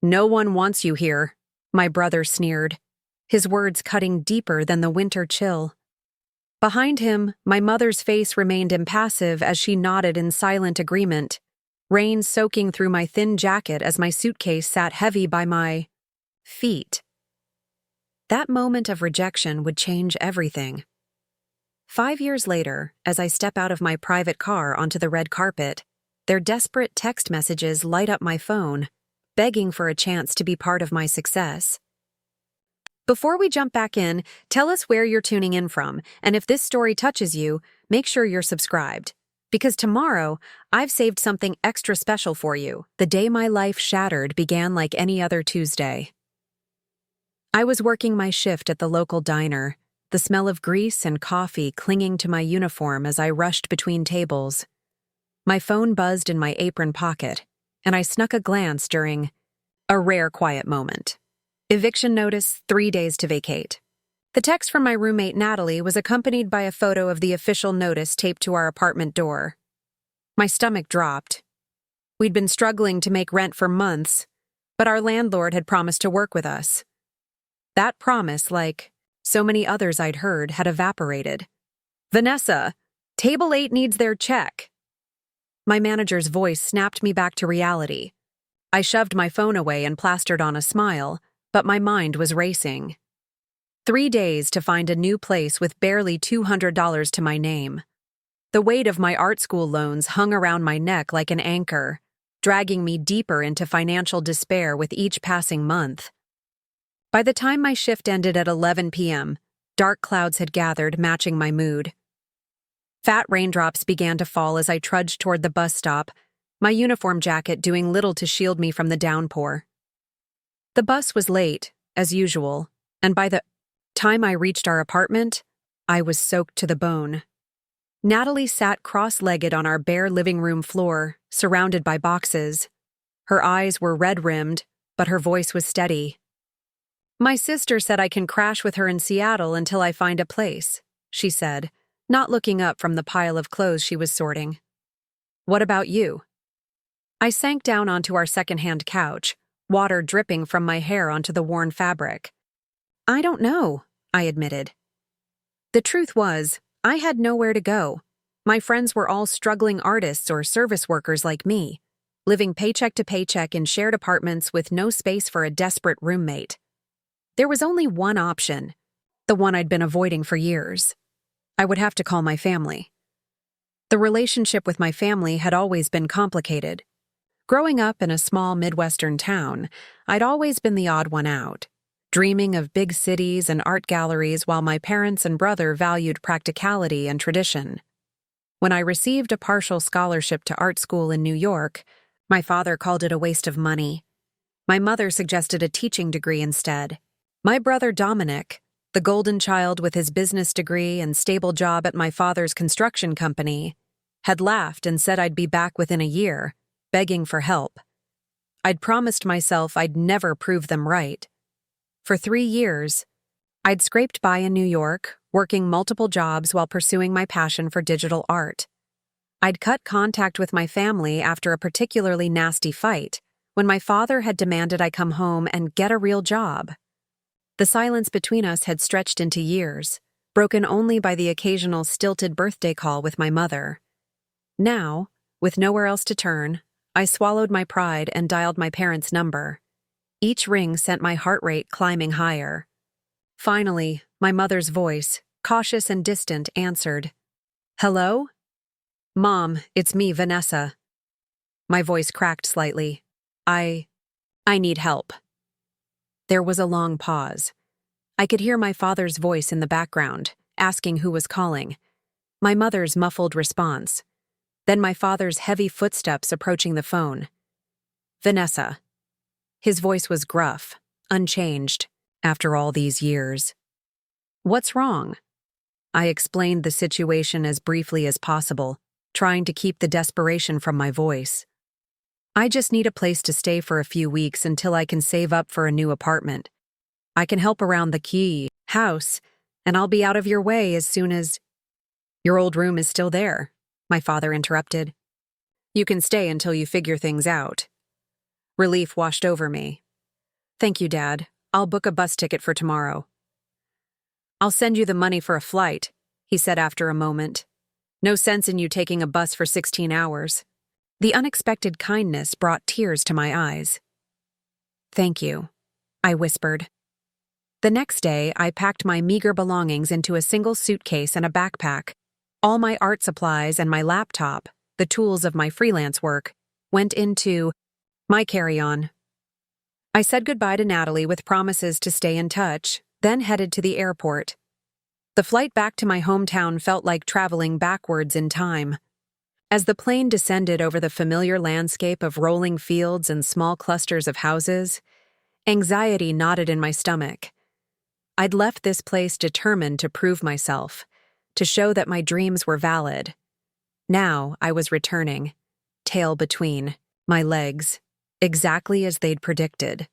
"No one wants you here," my brother sneered, his words cutting deeper than the winter chill. Behind him, my mother's face remained impassive as she nodded in silent agreement, rain soaking through my thin jacket as my suitcase sat heavy by my feet. That moment of rejection would change everything. 5 years later, as I step out of my private car onto the red carpet, their desperate text messages light up my phone, begging for a chance to be part of my success. Before we jump back in, tell us where you're tuning in from, and if this story touches you, make sure you're subscribed. Because tomorrow, I've saved something extra special for you. The day my life shattered began like any other Tuesday. I was working my shift at the local diner, the smell of grease and coffee clinging to my uniform as I rushed between tables. My phone buzzed in my apron pocket, and I snuck a glance during a rare quiet moment. Eviction notice, 3 days to vacate. The text from my roommate Natalie was accompanied by a photo of the official notice taped to our apartment door. My stomach dropped. We'd been struggling to make rent for months, but our landlord had promised to work with us. That promise, like so many others I'd heard, had evaporated. "Vanessa, Table 8 needs their check." My manager's voice snapped me back to reality. I shoved my phone away and plastered on a smile, but my mind was racing. 3 days to find a new place with barely $200 to my name. The weight of my art school loans hung around my neck like an anchor, dragging me deeper into financial despair with each passing month. By the time my shift ended at 11 p.m., dark clouds had gathered, matching my mood. Fat raindrops began to fall as I trudged toward the bus stop, my uniform jacket doing little to shield me from the downpour. The bus was late, as usual, and by the time I reached our apartment, I was soaked to the bone. Natalie sat cross-legged on our bare living room floor, surrounded by boxes. Her eyes were red-rimmed, but her voice was steady. "My sister said I can crash with her in Seattle until I find a place," she said, not looking up from the pile of clothes she was sorting. "What about you?" I sank down onto our second-hand couch, water dripping from my hair onto the worn fabric. "I don't know," I admitted. The truth was, I had nowhere to go. My friends were all struggling artists or service workers like me, living paycheck to paycheck in shared apartments with no space for a desperate roommate. There was only one option, the one I'd been avoiding for years. I would have to call my family. The relationship with my family had always been complicated. Growing up in a small Midwestern town, I'd always been the odd one out, dreaming of big cities and art galleries while my parents and brother valued practicality and tradition. When I received a partial scholarship to art school in New York, my father called it a waste of money. My mother suggested a teaching degree instead. My brother Dominic, the golden child with his business degree and stable job at my father's construction company, had laughed and said I'd be back within a year, begging for help. I'd promised myself I'd never prove them right. For 3 years, I'd scraped by in New York, working multiple jobs while pursuing my passion for digital art. I'd cut contact with my family after a particularly nasty fight, when my father had demanded I come home and get a real job. The silence between us had stretched into years, broken only by the occasional stilted birthday call with my mother. Now, with nowhere else to turn, I swallowed my pride and dialed my parents' number. Each ring sent my heart rate climbing higher. Finally, my mother's voice, cautious and distant, answered. "Hello? Mom, it's me, Vanessa." My voice cracked slightly. I need help." There was a long pause. I could hear my father's voice in the background, asking who was calling. My mother's muffled response. Then my father's heavy footsteps approaching the phone. "Vanessa." His voice was gruff, unchanged, after all these years. "What's wrong?" I explained the situation as briefly as possible, trying to keep the desperation from my voice. "I just need a place to stay for a few weeks until I can save up for a new apartment. I can help around the house, and I'll be out of your way as soon as—" "Your old room is still there," my father interrupted. "You can stay until you figure things out." Relief washed over me. Thank you, Dad. I'll book a bus ticket for tomorrow. I'll send you the money for a flight, he said after a moment. No sense in you taking a bus for 16 hours. The unexpected kindness brought tears to my eyes. Thank you, I whispered. The next day, I packed my meager belongings into a single suitcase and a backpack. All my art supplies and my laptop, the tools of my freelance work, went into my carry-on. I said goodbye to Natalie with promises to stay in touch, then headed to the airport. The flight back to my hometown felt like traveling backwards in time. As the plane descended over the familiar landscape of rolling fields and small clusters of houses, anxiety knotted in my stomach. I'd left this place determined to prove myself, to show that my dreams were valid. Now I was returning, tail between my legs, exactly as they'd predicted.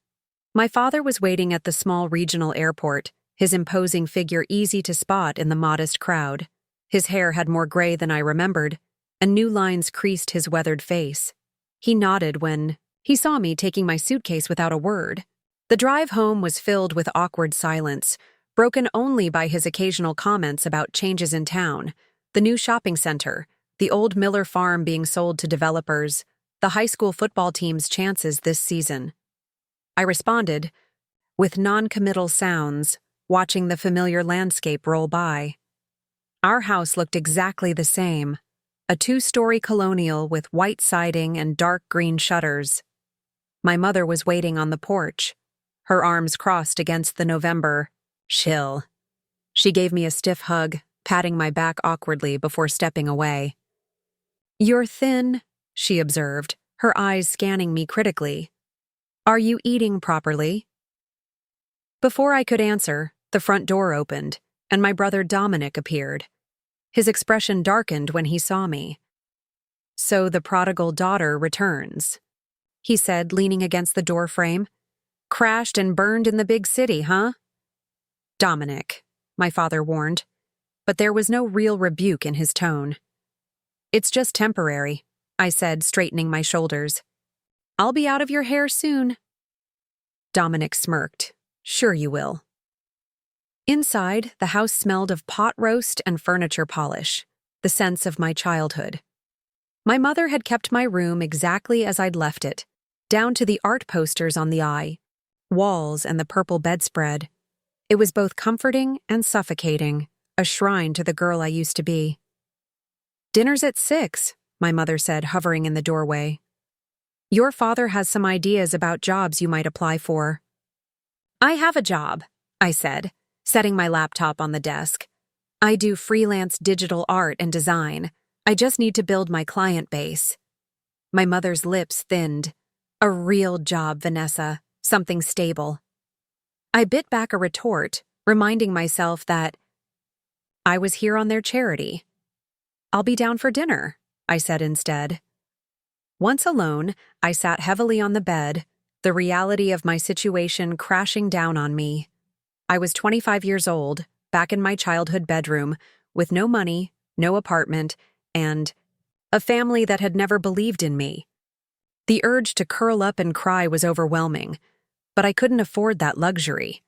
My father was waiting at the small regional airport, his imposing figure easy to spot in the modest crowd. His hair had more gray than I remembered, and new lines creased his weathered face. He nodded when he saw me taking my suitcase without a word. The drive home was filled with awkward silence, broken only by his occasional comments about changes in town, the new shopping center, the old Miller farm being sold to developers, the high school football team's chances this season. I responded with non-committal sounds, watching the familiar landscape roll by. Our house looked exactly the same, a 2-story colonial with white siding and dark green shutters. My mother was waiting on the porch, her arms crossed against the November chill. She gave me a stiff hug, patting my back awkwardly before stepping away. "You're thin," she observed, her eyes scanning me critically. "Are you eating properly?" Before I could answer, the front door opened, and my brother Dominic appeared. His expression darkened when he saw me. "So the prodigal daughter returns," he said, leaning against the door frame. "Crashed and burned in the big city, huh?" "Dominic," my father warned, but there was no real rebuke in his tone. "It's just temporary," I said, straightening my shoulders. "I'll be out of your hair soon." Dominic smirked. "Sure you will." Inside, the house smelled of pot roast and furniture polish, the sense of my childhood. My mother had kept my room exactly as I'd left it, down to the art posters on the walls and the purple bedspread. It was both comforting and suffocating, a shrine to the girl I used to be. "Dinner's at 6, my mother said, hovering in the doorway. "Your father has some ideas about jobs you might apply for." "I have a job," I said, setting my laptop on the desk. "I do freelance digital art and design. I just need to build my client base." My mother's lips thinned. "A real job, Vanessa. Something stable." I bit back a retort, reminding myself that I was here on their charity. "I'll be down for dinner," I said instead. Once alone, I sat heavily on the bed, the reality of my situation crashing down on me. I was 25 years old, back in my childhood bedroom, with no money, no apartment, and a family that had never believed in me. The urge to curl up and cry was overwhelming, but I couldn't afford that luxury.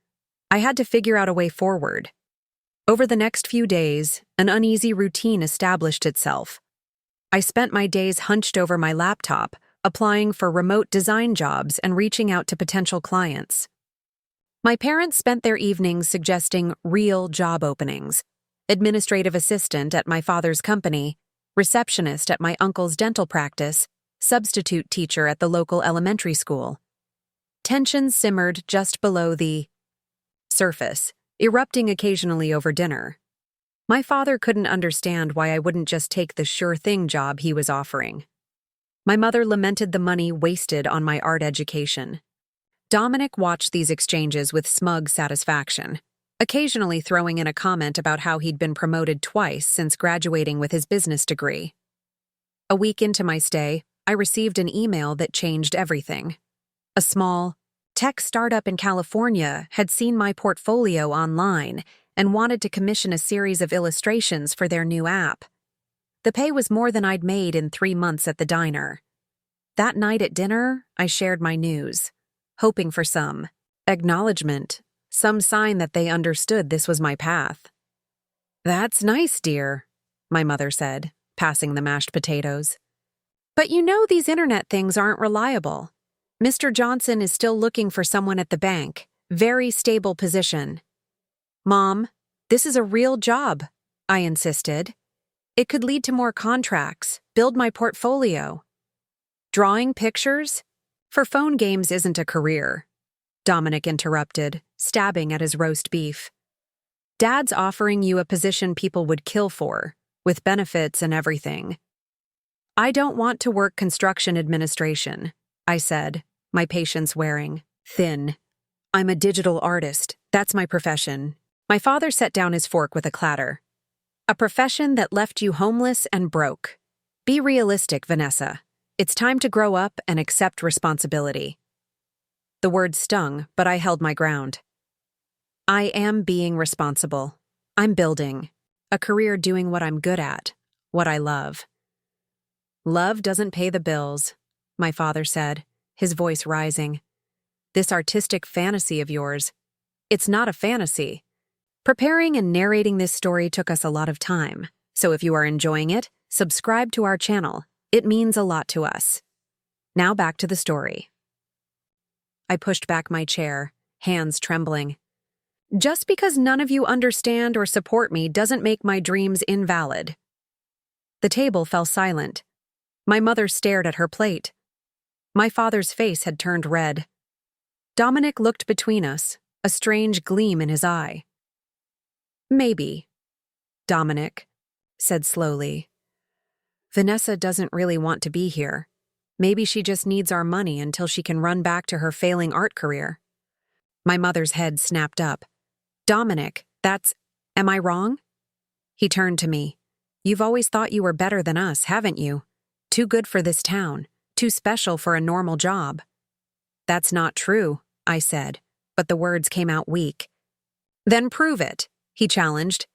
I had to figure out a way forward. Over the next few days, an uneasy routine established itself. I spent my days hunched over my laptop, applying for remote design jobs and reaching out to potential clients. My parents spent their evenings suggesting real job openings: administrative assistant at my father's company, receptionist at my uncle's dental practice, substitute teacher at the local elementary school. Tensions simmered just below the surface, erupting occasionally over dinner. My father couldn't understand why I wouldn't just take the sure-thing job he was offering. My mother lamented the money wasted on my art education. Dominic watched these exchanges with smug satisfaction, occasionally throwing in a comment about how he'd been promoted twice since graduating with his business degree. A week into my stay, I received an email that changed everything. A small tech startup in California had seen my portfolio online and wanted to commission a series of illustrations for their new app. The pay was more than I'd made in 3 months at the diner. That night at dinner, I shared my news, hoping for some Acknowledgement, some sign that they understood this was my path. "That's nice, dear," my mother said, passing the mashed potatoes. "But you know these internet things aren't reliable. Mr. Johnson is still looking for someone at the bank. Very stable position." "Mom, this is a real job," I insisted. "It could lead to more contracts, build my portfolio." "Drawing pictures? For phone games isn't a career," Dominic interrupted, stabbing at his roast beef. "Dad's offering you a position people would kill for, with benefits and everything." "I don't want to work construction administration," I said, my patience wearing thin. "I'm a digital artist. That's my profession." My father set down his fork with a clatter. "A profession that left you homeless and broke. Be realistic, Vanessa. It's time to grow up and accept responsibility." The word stung, but I held my ground. I am being responsible. I'm building a career doing what I'm good at, what I love. "Love doesn't pay the bills," my father said, his voice rising. "This artistic fantasy of yours, it's not a fantasy." Preparing and narrating this story took us a lot of time, so if you are enjoying it, subscribe to our channel. It means a lot to us. Now back to the story. I pushed back my chair, hands trembling. "Just because none of you understand or support me doesn't make my dreams invalid." The table fell silent. My mother stared at her plate. My father's face had turned red. Dominic looked between us, a strange gleam in his eye. "Maybe," Dominic said slowly. "Vanessa doesn't really want to be here. Maybe she just needs our money until she can run back to her failing art career." My mother's head snapped up. "Dominic, am I wrong?" He turned to me. "You've always thought you were better than us, haven't you? Too good for this town, too special for a normal job." "That's not true," I said, but the words came out weak. "Then prove it," he challenged.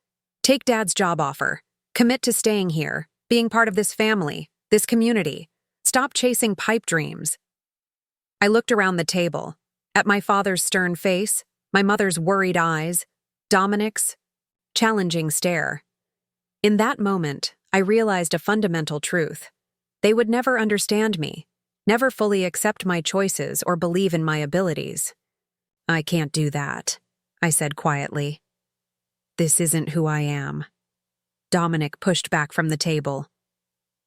"Take Dad's job offer. Commit to staying here, being part of this family, this community. Stop chasing pipe dreams." I looked around the table, at my father's stern face, my mother's worried eyes, Dominic's challenging stare. In that moment, I realized a fundamental truth. They would never understand me, never fully accept my choices or believe in my abilities. "I can't do that," I said quietly. "This isn't who I am." Dominic pushed back from the table.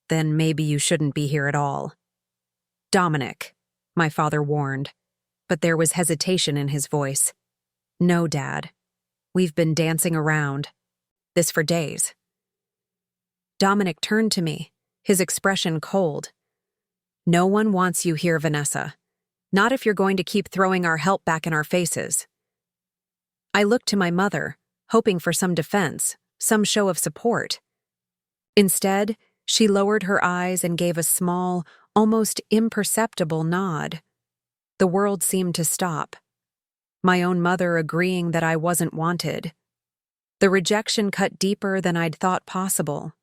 "Then maybe you shouldn't be here at all." "Dominic," my father warned, but there was hesitation in his voice. "No, Dad. We've been dancing around this for days." Dominic turned to me, his expression cold. "No one wants you here, Vanessa. Not if you're going to keep throwing our help back in our faces." I looked to my mother, hoping for some defense, some show of support. Instead, she lowered her eyes and gave a small, almost imperceptible nod. The world seemed to stop. My own mother agreeing that I wasn't wanted. The rejection cut deeper than I'd thought possible.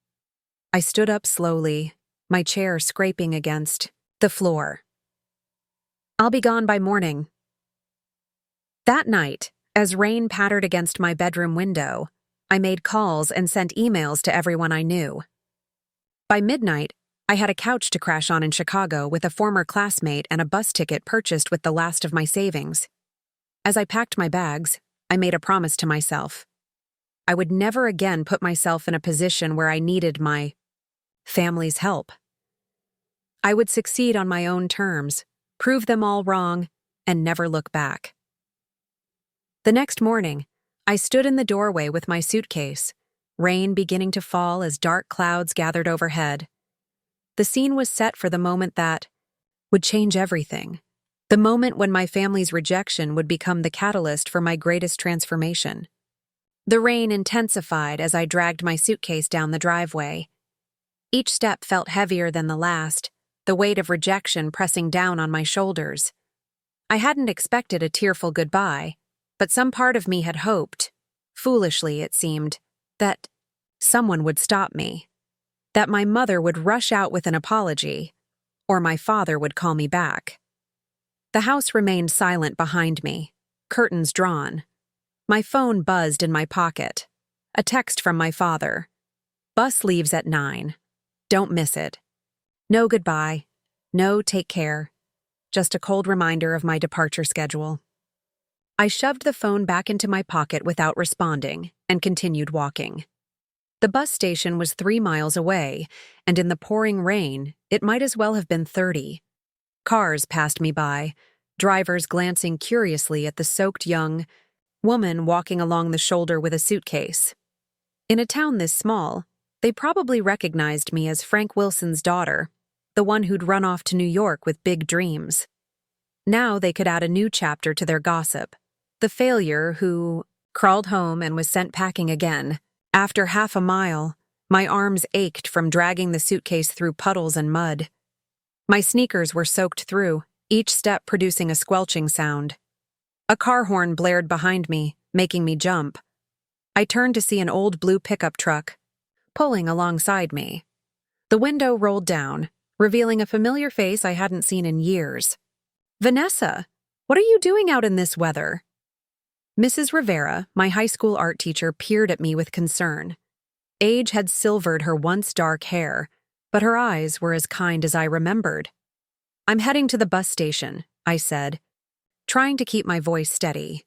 I stood up slowly, my chair scraping against the floor. "I'll be gone by morning." That night, as rain pattered against my bedroom window, I made calls and sent emails to everyone I knew. By midnight, I had a couch to crash on in Chicago with a former classmate and a bus ticket purchased with the last of my savings. As I packed my bags, I made a promise to myself. I would never again put myself in a position where I needed my family's help. I would succeed on my own terms, prove them all wrong, and never look back. The next morning, I stood in the doorway with my suitcase, rain beginning to fall as dark clouds gathered overhead. The scene was set for the moment that would change everything. The moment when my family's rejection would become the catalyst for my greatest transformation. The rain intensified as I dragged my suitcase down the driveway. Each step felt heavier than the last, the weight of rejection pressing down on my shoulders. I hadn't expected a tearful goodbye, but some part of me had hoped, foolishly it seemed, that someone would stop me, that my mother would rush out with an apology, or my father would call me back. The house remained silent behind me, curtains drawn. My phone buzzed in my pocket. A text from my father. Bus leaves at 9. Don't miss it. No goodbye. No take care. Just a cold reminder of my departure schedule. I shoved the phone back into my pocket without responding and continued walking. The bus station was 3 miles away, and in the pouring rain, it might as well have been 30. Cars passed me by, drivers glancing curiously at the soaked young woman walking along the shoulder with a suitcase. In a town this small, they probably recognized me as Frank Wilson's daughter, the one who'd run off to New York with big dreams. Now they could add a new chapter to their gossip, the failure who crawled home and was sent packing again. After half a mile, my arms ached from dragging the suitcase through puddles and mud. My sneakers were soaked through, each step producing a squelching sound. A car horn blared behind me, making me jump. I turned to see an old blue pickup truck, pulling alongside me. The window rolled down, revealing a familiar face I hadn't seen in years. "Vanessa, what are you doing out in this weather?" Mrs. Rivera, my high school art teacher, peered at me with concern. Age had silvered her once dark hair, but her eyes were as kind as I remembered. "I'm heading to the bus station," I said, trying to keep my voice steady.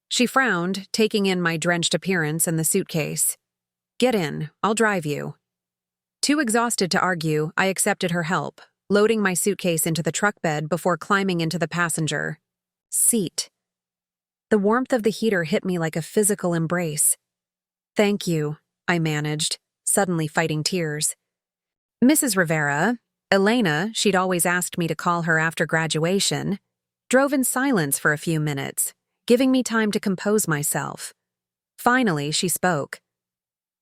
She frowned, taking in my drenched appearance and the suitcase. "Get in, I'll drive you." Too exhausted to argue, I accepted her help, loading my suitcase into the truck bed before climbing into the passenger seat. The warmth of the heater hit me like a physical embrace. "Thank you," I managed, suddenly fighting tears. Mrs. Rivera, Elena, she'd always asked me to call her after graduation, drove in silence for a few minutes, giving me time to compose myself. Finally, she spoke.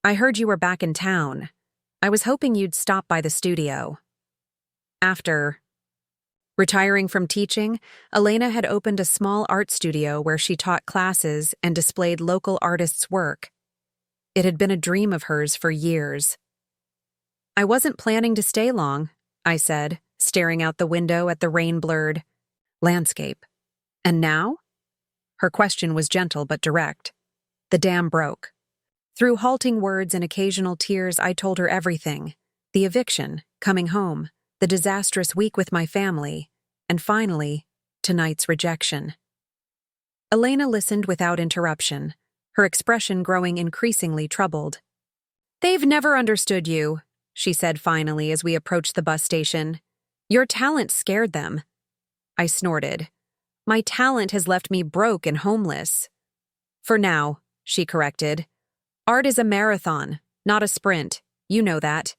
"I heard you were back in town. I was hoping you'd stop by the studio." After retiring from teaching, Elena had opened a small art studio where she taught classes and displayed local artists' work. It had been a dream of hers for years. "I wasn't planning to stay long," I said, staring out the window at the rain-blurred landscape. "And now?" Her question was gentle but direct. The dam broke. Through halting words and occasional tears, I told her everything. The eviction, coming home, the disastrous week with my family, and finally, tonight's rejection. Elena listened without interruption, her expression growing increasingly troubled. "They've never understood you," she said finally as we approached the bus station. "Your talent scared them." I snorted. "My talent has left me broke and homeless." "For now," she corrected. "Art is a marathon, not a sprint. You know that."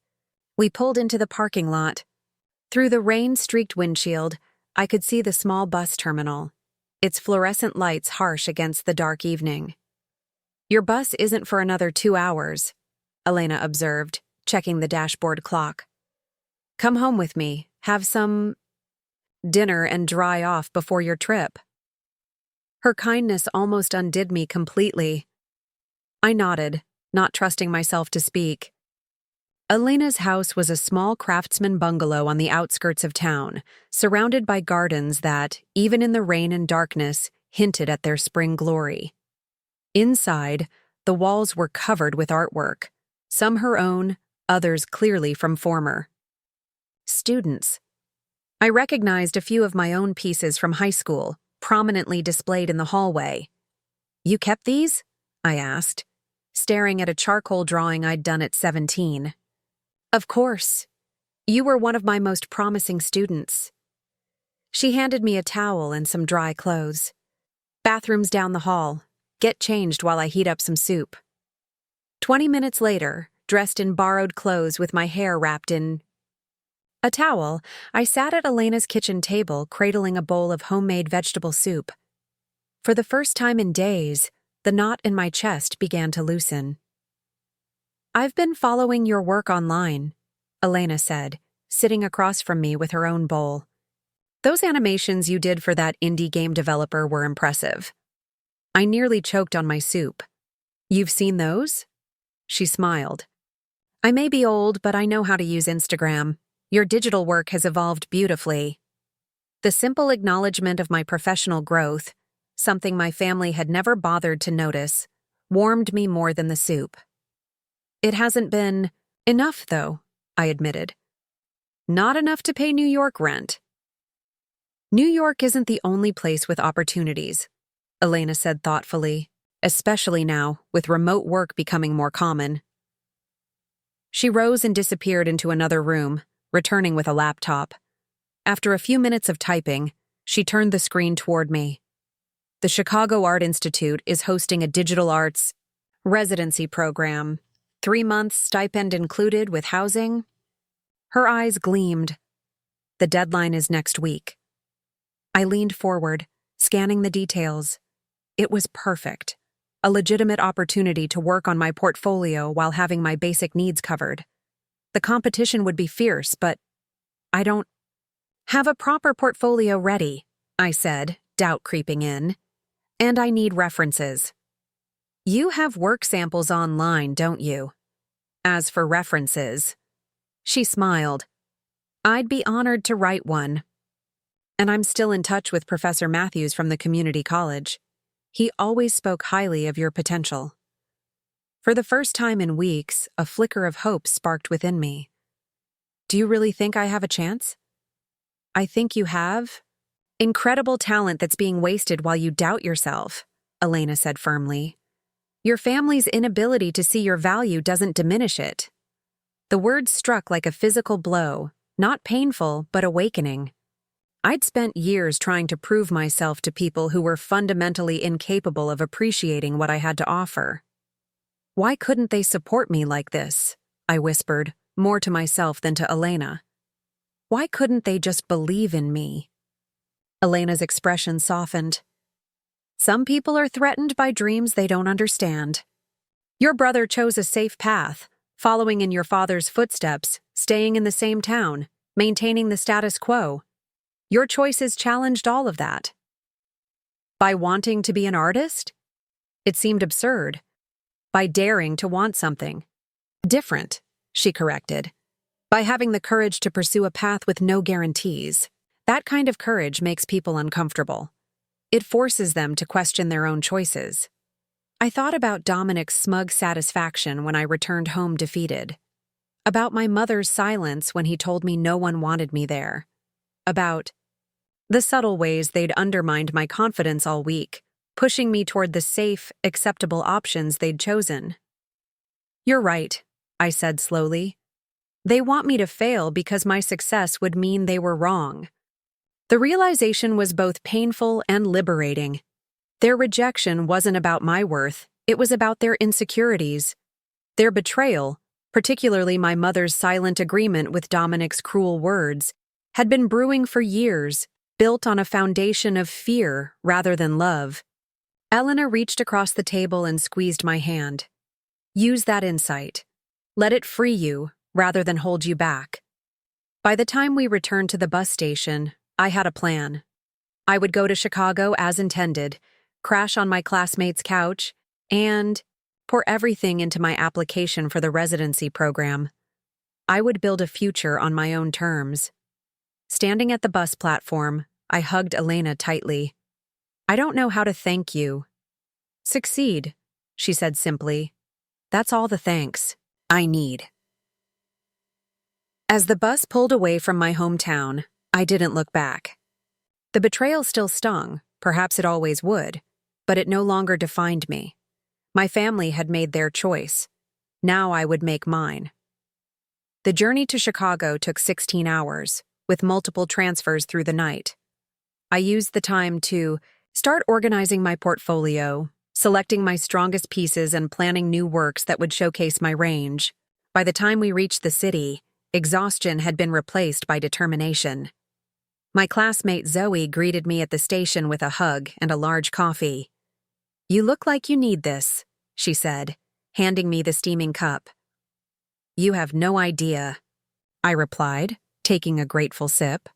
We pulled into the parking lot. Through the rain-streaked windshield, I could see the small bus terminal, its fluorescent lights harsh against the dark evening. "Your bus isn't for another 2 hours," Elena observed, checking the dashboard clock. "Come home with me, have some dinner and dry off before your trip." Her kindness almost undid me completely. I nodded, not trusting myself to speak. Elena's house was a small craftsman bungalow on the outskirts of town, surrounded by gardens that, even in the rain and darkness, hinted at their spring glory. Inside, the walls were covered with artwork, some her own, others clearly from former students. I recognized a few of my own pieces from high school, prominently displayed in the hallway. "You kept these?" I asked, staring at a charcoal drawing I'd done at 17. "Of course. You were one of my most promising students." She handed me a towel and some dry clothes. "Bathroom's down the hall. Get changed while I heat up some soup." 20 minutes later, dressed in borrowed clothes with my hair wrapped in a towel, I sat at Elena's kitchen table cradling a bowl of homemade vegetable soup. For the first time in days, the knot in my chest began to loosen. "I've been following your work online," Elena said, sitting across from me with her own bowl. "Those animations you did for that indie game developer were impressive." I nearly choked on my soup. "You've seen those?" She smiled. "I may be old, but I know how to use Instagram. Your digital work has evolved beautifully." The simple acknowledgement of my professional growth, something my family had never bothered to notice, warmed me more than the soup. It hasn't been enough, though, I admitted. Not enough to pay New York rent. New York isn't the only place with opportunities, Elena said thoughtfully, especially now, with remote work becoming more common. She rose and disappeared into another room, returning with a laptop. After a few minutes of typing, she turned the screen toward me. The Chicago Art Institute is hosting a digital arts residency program. 3 months stipend included with housing. Her eyes gleamed. The deadline is next week. I leaned forward, scanning the details. It was perfect. A legitimate opportunity to work on my portfolio while having my basic needs covered. The competition would be fierce, but I don't have a proper portfolio ready, I said, doubt creeping in. And I need references. You have work samples online, don't you? As for references, she smiled. I'd be honored to write one. And I'm still in touch with Professor Matthews from the community college. He always spoke highly of your potential. For the first time in weeks, a flicker of hope sparked within me. Do you really think I have a chance? I think you have. Incredible talent that's being wasted while you doubt yourself, Elena said firmly. Your family's inability to see your value doesn't diminish it. The words struck like a physical blow, not painful, but awakening. I'd spent years trying to prove myself to people who were fundamentally incapable of appreciating what I had to offer. Why couldn't they support me like this? I whispered, more to myself than to Elena. Why couldn't they just believe in me? Elena's expression softened. Some people are threatened by dreams they don't understand. Your brother chose a safe path, following in your father's footsteps, staying in the same town, maintaining the status quo. Your choices challenged all of that. By wanting to be an artist? It seemed absurd. By daring to want something different, she corrected. By having the courage to pursue a path with no guarantees. That kind of courage makes people uncomfortable. It forces them to question their own choices. I thought about Dominic's smug satisfaction when I returned home defeated. About my mother's silence when he told me no one wanted me there. About the subtle ways they'd undermined my confidence all week, pushing me toward the safe, acceptable options they'd chosen. You're right, I said slowly. They want me to fail because my success would mean they were wrong. The realization was both painful and liberating. Their rejection wasn't about my worth, it was about their insecurities. Their betrayal, particularly my mother's silent agreement with Dominic's cruel words, had been brewing for years, built on a foundation of fear rather than love. Elena reached across the table and squeezed my hand. Use that insight. Let it free you rather than hold you back. By the time we returned to the bus station, I had a plan. I would go to Chicago as intended, crash on my classmate's couch, and pour everything into my application for the residency program. I would build a future on my own terms. Standing at the bus platform, I hugged Elena tightly. I don't know how to thank you. Succeed, she said simply. That's all the thanks I need. As the bus pulled away from my hometown, I didn't look back. The betrayal still stung, perhaps it always would, but it no longer defined me. My family had made their choice. Now I would make mine. The journey to Chicago took 16 hours, with multiple transfers through the night. I used the time to start organizing my portfolio, selecting my strongest pieces and planning new works that would showcase my range. By the time we reached the city, exhaustion had been replaced by determination. My classmate Zoe greeted me at the station with a hug and a large coffee. You look like you need this, she said, handing me the steaming cup. You have no idea, I replied, taking a grateful sip.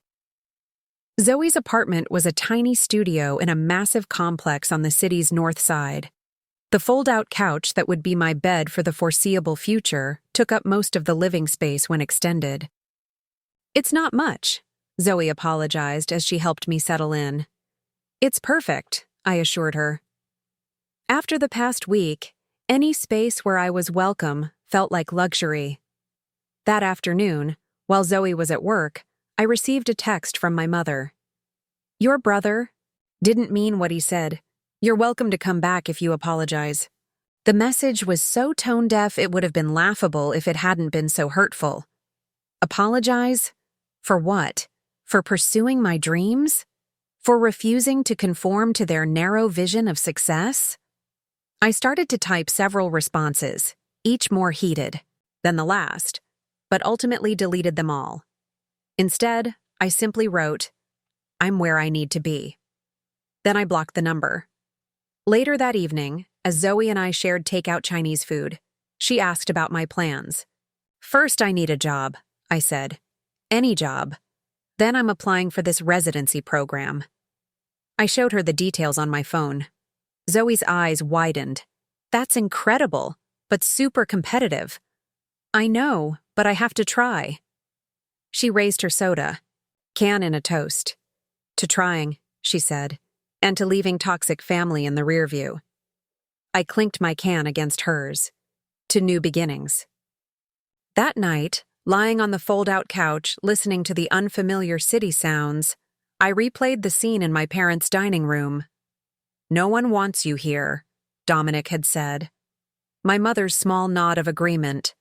Zoe's apartment was a tiny studio in a massive complex on the city's north side. The fold-out couch that would be my bed for the foreseeable future took up most of the living space when extended. It's not much, Zoe apologized as she helped me settle in. It's perfect, I assured her. After the past week, any space where I was welcome felt like luxury. That afternoon, while Zoe was at work, I received a text from my mother. Your brother didn't mean what he said. You're welcome to come back if you apologize. The message was so tone-deaf it would have been laughable if it hadn't been so hurtful. Apologize? For what? For pursuing my dreams? For refusing to conform to their narrow vision of success? I started to type several responses, each more heated than the last, but ultimately deleted them all. Instead, I simply wrote, I'm where I need to be. Then I blocked the number. Later that evening, as Zoe and I shared takeout Chinese food, she asked about my plans. First, I need a job, I said. Any job. Then I'm applying for this residency program. I showed her the details on my phone. Zoe's eyes widened. That's incredible, but super competitive. I know, but I have to try. She raised her soda, can in a toast. To trying, she said, and to leaving toxic family in the rear view. I clinked my can against hers. To new beginnings. That night, lying on the fold-out couch, listening to the unfamiliar city sounds, I replayed the scene in my parents' dining room. No one wants you here, Dominic had said. My mother's small nod of agreement.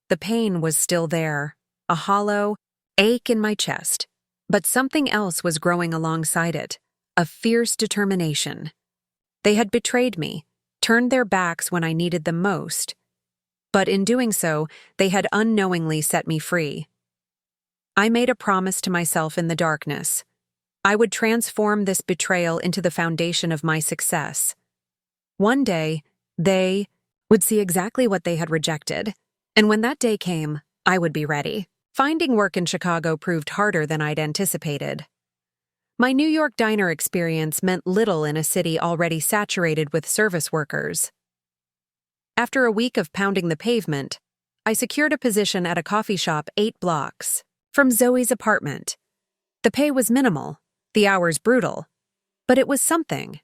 The pain was still there, a hollow ache in my chest, but something else was growing alongside it, a fierce determination. They had betrayed me, turned their backs when I needed them most, but in doing so, they had unknowingly set me free. I made a promise to myself in the darkness. I would transform this betrayal into the foundation of my success. One day, they would see exactly what they had rejected, and when that day came, I would be ready. Finding work in Chicago proved harder than I'd anticipated. My New York diner experience meant little in a city already saturated with service workers. After a week of pounding the pavement, I secured a position at a coffee shop 8 blocks from Zoe's apartment. The pay was minimal, the hours brutal, but it was something.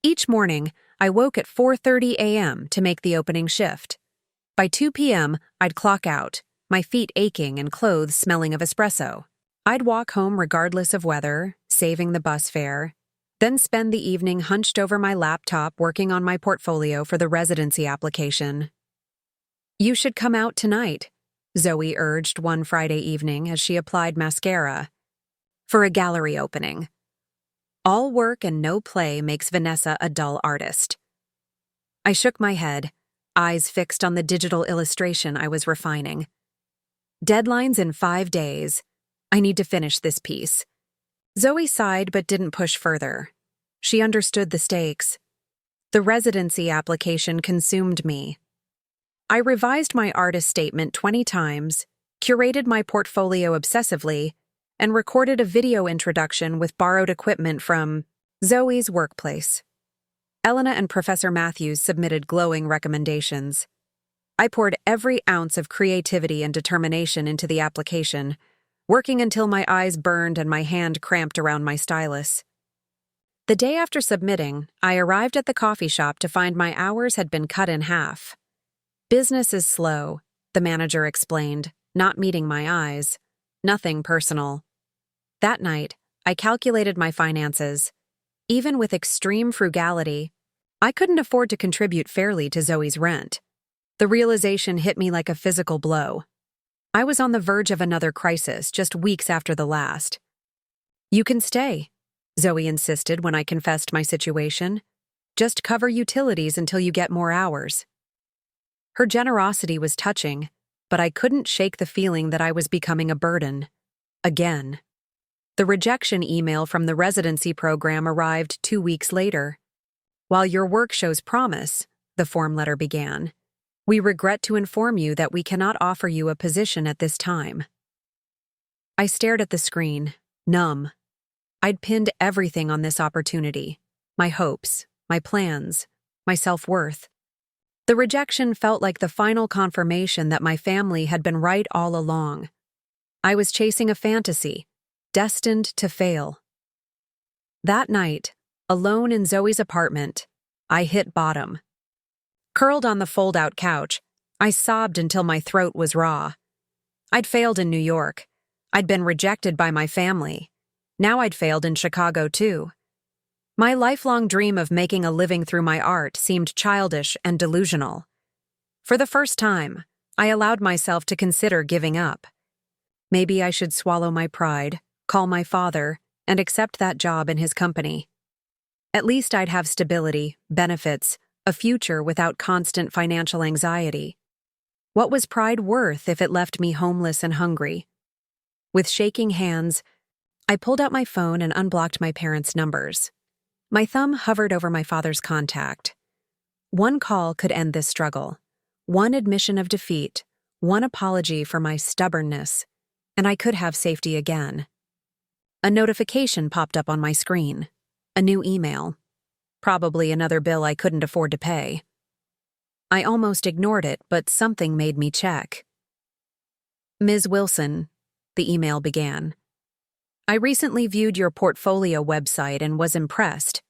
Each morning, I woke at 4:30 a.m. to make the opening shift. By 2 p.m., I'd clock out, my feet aching and clothes smelling of espresso. I'd walk home regardless of weather, saving the bus fare, then spend the evening hunched over my laptop working on my portfolio for the residency application. You should come out tonight, Zoe urged one Friday evening as she applied mascara. For a gallery opening. All work and no play makes Vanessa a dull artist. I shook my head, eyes fixed on the digital illustration I was refining. Deadlines in 5 days. I need to finish this piece. Zoe sighed but didn't push further. She understood the stakes. The residency application consumed me. I revised my artist statement 20 times, curated my portfolio obsessively, and recorded a video introduction with borrowed equipment from Zoe's workplace. Elena and Professor Matthews submitted glowing recommendations. I poured every ounce of creativity and determination into the application, working until my eyes burned and my hand cramped around my stylus. The day after submitting, I arrived at the coffee shop to find my hours had been cut in half. Business is slow, the manager explained, not meeting my eyes. Nothing personal. That night, I calculated my finances. Even with extreme frugality, I couldn't afford to contribute fairly to Zoe's rent. The realization hit me like a physical blow. I was on the verge of another crisis just weeks after the last. You can stay, Zoe insisted when I confessed my situation. Just cover utilities until you get more hours. Her generosity was touching, but I couldn't shake the feeling that I was becoming a burden. Again. The rejection email from the residency program arrived 2 weeks later. While your work shows promise, the form letter began, we regret to inform you that we cannot offer you a position at this time. I stared at the screen, numb. I'd pinned everything on this opportunity, my hopes, my plans, my self-worth. The rejection felt like the final confirmation that my family had been right all along. I was chasing a fantasy, destined to fail. That night, alone in Zoe's apartment, I hit bottom. Curled on the fold-out couch, I sobbed until my throat was raw. I'd failed in New York. I'd been rejected by my family. Now I'd failed in Chicago, too. My lifelong dream of making a living through my art seemed childish and delusional. For the first time, I allowed myself to consider giving up. Maybe I should swallow my pride, call my father, and accept that job in his company. At least I'd have stability, benefits, a future without constant financial anxiety. What was pride worth if it left me homeless and hungry? With shaking hands, I pulled out my phone and unblocked my parents' numbers. My thumb hovered over my father's contact. One call could end this struggle. One admission of defeat, one apology for my stubbornness, and I could have safety again. A notification popped up on my screen. A new email. Probably another bill I couldn't afford to pay. I almost ignored it, but something made me check. Ms. Wilson, the email began. I recently viewed your portfolio website and was impressed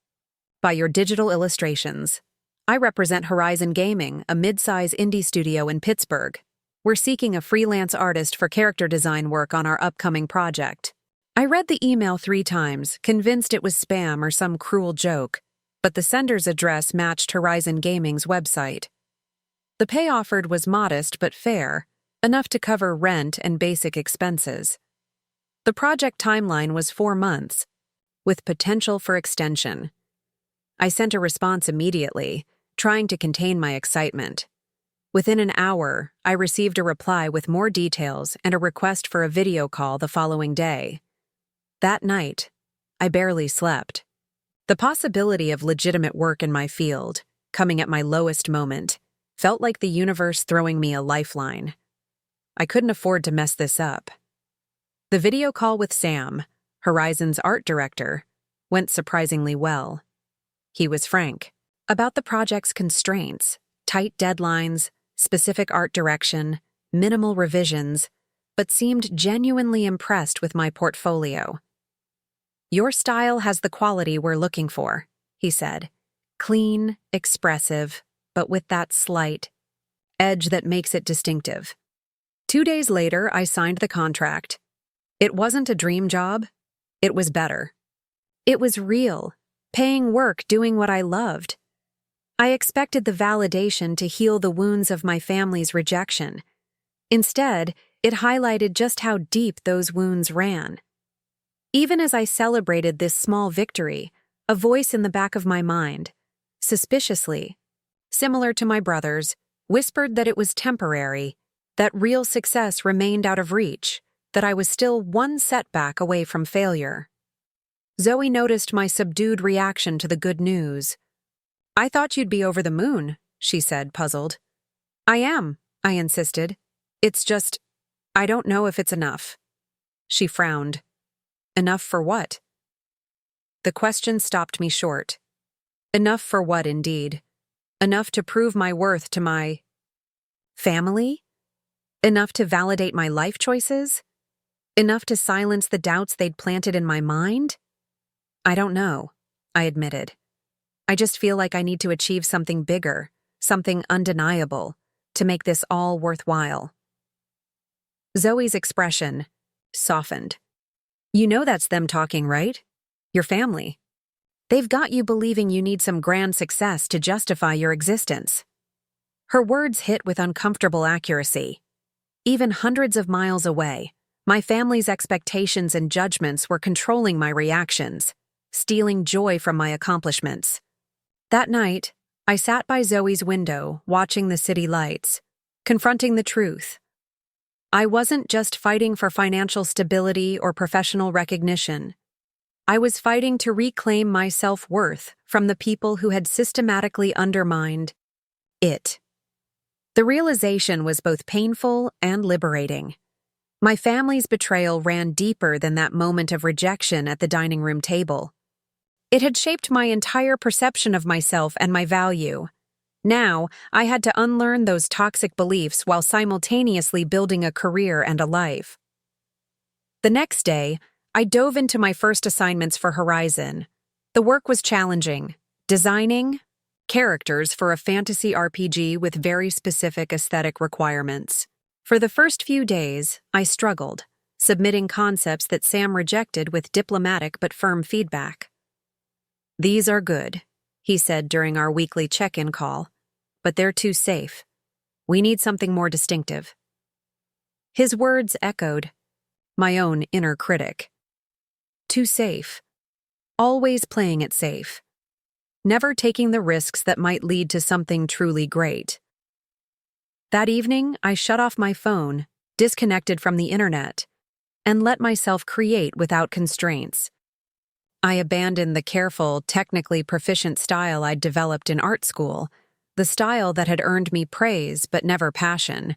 by your digital illustrations. I represent Horizon Gaming, a mid-size indie studio in Pittsburgh. We're seeking a freelance artist for character design work on our upcoming project. I read the email 3 times, convinced it was spam or some cruel joke, but the sender's address matched Horizon Gaming's website. The pay offered was modest but fair, enough to cover rent and basic expenses. The project timeline was 4 months, with potential for extension. I sent a response immediately, trying to contain my excitement. Within an hour, I received a reply with more details and a request for a video call the following day. That night, I barely slept. The possibility of legitimate work in my field, coming at my lowest moment, felt like the universe throwing me a lifeline. I couldn't afford to mess this up. The video call with Sam, Horizon's art director, went surprisingly well. He was frank about the project's constraints, tight deadlines, specific art direction, minimal revisions, but seemed genuinely impressed with my portfolio. Your style has the quality we're looking for, he said. Clean, expressive, but with that slight edge that makes it distinctive. 2 days later, I signed the contract. It wasn't a dream job. It was better. It was real, paying work doing what I loved. I expected the validation to heal the wounds of my family's rejection. Instead, it highlighted just how deep those wounds ran. Even as I celebrated this small victory, a voice in the back of my mind, suspiciously, similar to my brother's, whispered that it was temporary, that real success remained out of reach, that I was still one setback away from failure. Zoe noticed my subdued reaction to the good news. I thought you'd be over the moon, she said, puzzled. I am, I insisted. It's just, I don't know if it's enough. She frowned. Enough for what? The question stopped me short. Enough for what, indeed? Enough to prove my worth to my family? Enough to validate my life choices? Enough to silence the doubts they'd planted in my mind? I don't know, I admitted. I just feel like I need to achieve something bigger, something undeniable, to make this all worthwhile. Zoe's expression softened. You know that's them talking, right? Your family. They've got you believing you need some grand success to justify your existence. Her words hit with uncomfortable accuracy. Even hundreds of miles away, my family's expectations and judgments were controlling my reactions, stealing joy from my accomplishments. That night, I sat by Zoe's window, watching the city lights, confronting the truth. I wasn't just fighting for financial stability or professional recognition. I was fighting to reclaim my self-worth from the people who had systematically undermined it. The realization was both painful and liberating. My family's betrayal ran deeper than that moment of rejection at the dining room table. It had shaped my entire perception of myself and my value. Now, I had to unlearn those toxic beliefs while simultaneously building a career and a life. The next day, I dove into my first assignments for Horizon. The work was challenging, designing characters for a fantasy RPG with very specific aesthetic requirements. For the first few days, I struggled, submitting concepts that Sam rejected with diplomatic but firm feedback. "These are good," he said during our weekly check-in call, "but they're too safe. We need something more distinctive." His words echoed my own inner critic. Too safe. Always playing it safe. Never taking the risks that might lead to something truly great. That evening, I shut off my phone, disconnected from the internet, and let myself create without constraints. I abandoned the careful, technically proficient style I'd developed in art school, the style that had earned me praise but never passion.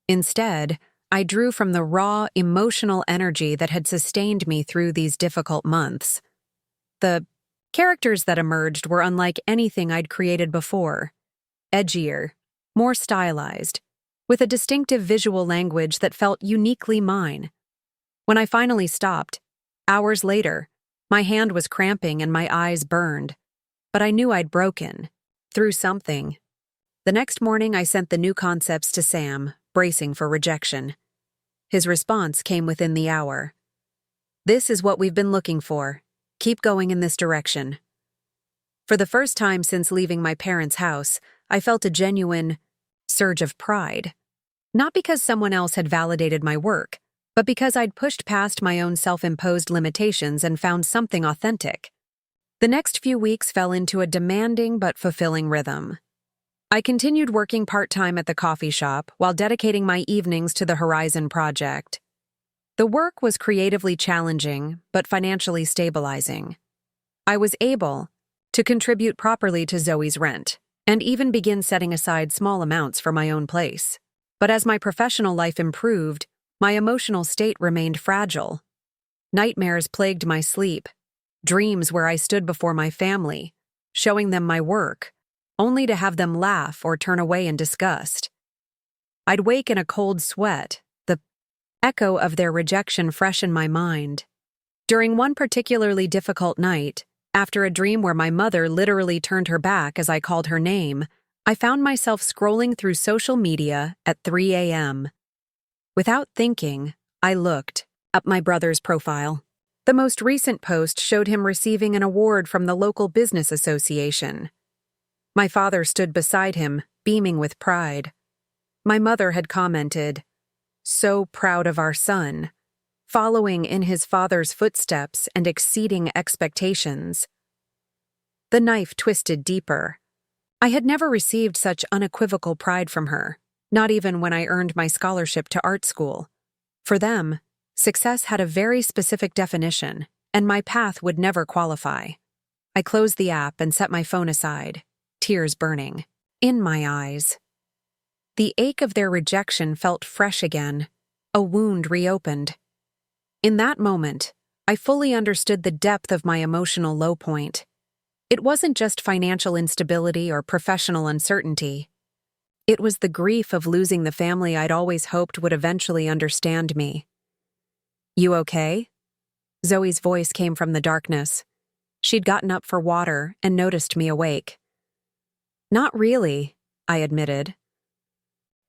Instead, I drew from the raw, emotional energy that had sustained me through these difficult months. The characters that emerged were unlike anything I'd created before. Edgier, more stylized, with a distinctive visual language that felt uniquely mine. When I finally stopped, hours later, my hand was cramping and my eyes burned, but I knew I'd broken, through something. The next morning, I sent the new concepts to Sam, bracing for rejection. His response came within the hour. "This is what we've been looking for. Keep going in this direction." For the first time since leaving my parents' house, I felt a genuine surge of pride. Not because someone else had validated my work, but because I'd pushed past my own self-imposed limitations and found something authentic. The next few weeks fell into a demanding but fulfilling rhythm. I continued working part-time at the coffee shop while dedicating my evenings to the Horizon project. The work was creatively challenging but financially stabilizing. I was able to contribute properly to Zoe's rent and even begin setting aside small amounts for my own place. But as my professional life improved, my emotional state remained fragile. Nightmares plagued my sleep, dreams where I stood before my family, showing them my work, only to have them laugh or turn away in disgust. I'd wake in a cold sweat, the echo of their rejection fresh in my mind. During one particularly difficult night, after a dream where my mother literally turned her back as I called her name, I found myself scrolling through social media at 3 a.m. Without thinking, I looked up my brother's profile. The most recent post showed him receiving an award from the local business association. My father stood beside him, beaming with pride. My mother had commented, "So proud of our son," following in his father's footsteps and exceeding expectations. The knife twisted deeper. I had never received such unequivocal pride from her, not even when I earned my scholarship to art school. For them, success had a very specific definition, and my path would never qualify. I closed the app and set my phone aside, tears burning in my eyes. The ache of their rejection felt fresh again, a wound reopened. In that moment, I fully understood the depth of my emotional low point. It wasn't just financial instability or professional uncertainty. It was the grief of losing the family I'd always hoped would eventually understand me. "You okay?" Zoe's voice came from the darkness. She'd gotten up for water and noticed me awake. "Not really," I admitted.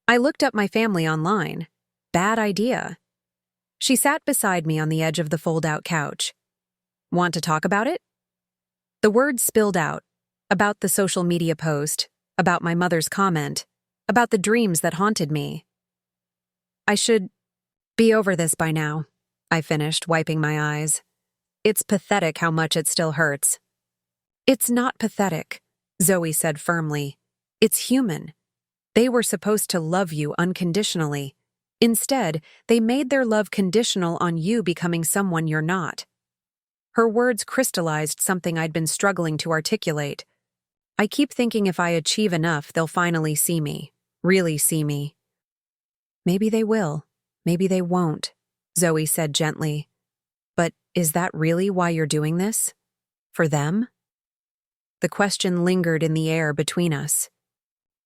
"I looked up my family online. Bad idea." She sat beside me on the edge of the fold-out couch. "Want to talk about it?" The words spilled out, about the social media post, about my mother's comment, about the dreams that haunted me. "I should be over this by now," I finished, wiping my eyes. "It's pathetic how much it still hurts." "It's not pathetic," Zoe said firmly. "It's human. They were supposed to love you unconditionally. Instead, they made their love conditional on you becoming someone you're not." Her words crystallized something I'd been struggling to articulate. I keep thinking if I achieve enough, they'll finally see me, really see me. "Maybe they will, maybe they won't," Zoe said gently. "But is that really why you're doing this? For them?" The question lingered in the air between us.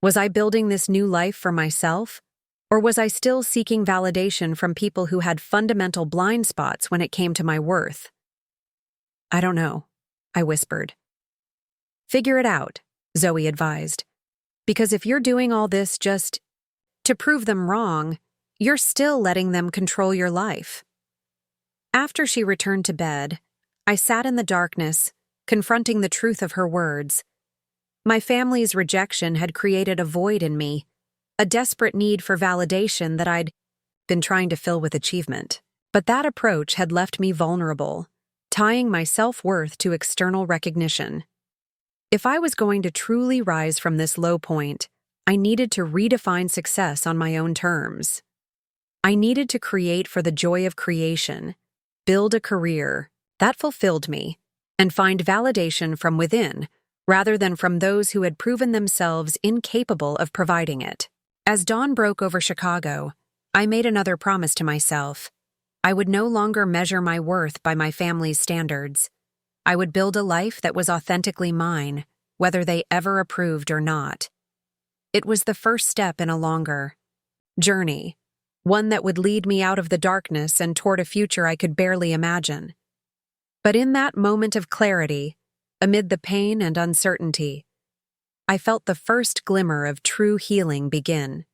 Was I building this new life for myself? Or was I still seeking validation from people who had fundamental blind spots when it came to my worth? "I don't know," I whispered. Figure it out, Zoe advised. Because if you're doing all this just to prove them wrong, you're still letting them control your life. After she returned to bed, I sat in the darkness, confronting the truth of her words. My family's rejection had created a void in me, a desperate need for validation that I'd been trying to fill with achievement. But that approach had left me vulnerable, tying my self-worth to external recognition. If I was going to truly rise from this low point, I needed to redefine success on my own terms. I needed to create for the joy of creation, build a career that fulfilled me, and find validation from within rather than from those who had proven themselves incapable of providing it. As dawn broke over Chicago, I made another promise to myself. I would no longer measure my worth by my family's standards. I would build a life that was authentically mine, whether they ever approved or not. It was the first step in a longer journey, one that would lead me out of the darkness and toward a future I could barely imagine. But in that moment of clarity, amid the pain and uncertainty, I felt the first glimmer of true healing begin.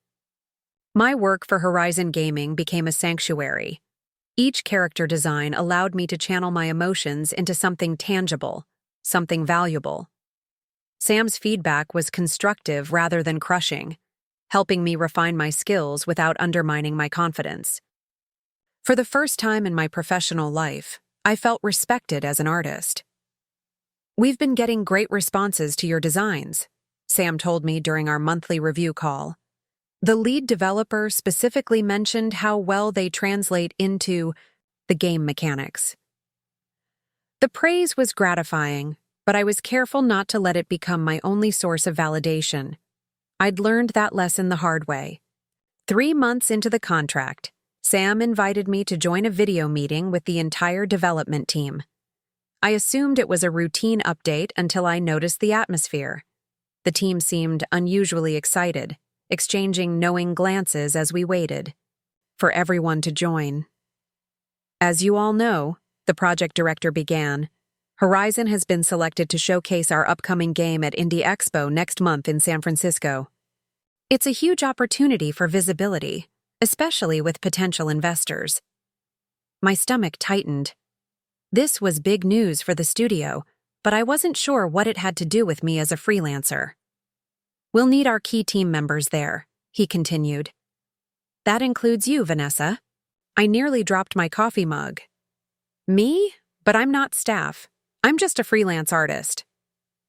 My work for Horizon Gaming became a sanctuary. Each character design allowed me to channel my emotions into something tangible, something valuable. Sam's feedback was constructive rather than crushing, helping me refine my skills without undermining my confidence. For the first time in my professional life, I felt respected as an artist. "We've been getting great responses to your designs," Sam told me during our monthly review call. The lead developer specifically mentioned how well they translate into the game mechanics. The praise was gratifying, but I was careful not to let it become my only source of validation. I'd learned that lesson the hard way. 3 months into the contract, Sam invited me to join a video meeting with the entire development team. I assumed it was a routine update until I noticed the atmosphere. The team seemed unusually excited, exchanging knowing glances as we waited for everyone to join. "As you all know," the project director began, "Horizon has been selected to showcase our upcoming game at Indie Expo next month in San Francisco. It's a huge opportunity for visibility, especially with potential investors." My stomach tightened. This was big news for the studio, but I wasn't sure what it had to do with me as a freelancer. "We'll need our key team members there," he continued. "That includes you, Vanessa." I nearly dropped my coffee mug. "Me? But I'm not staff. I'm just a freelance artist."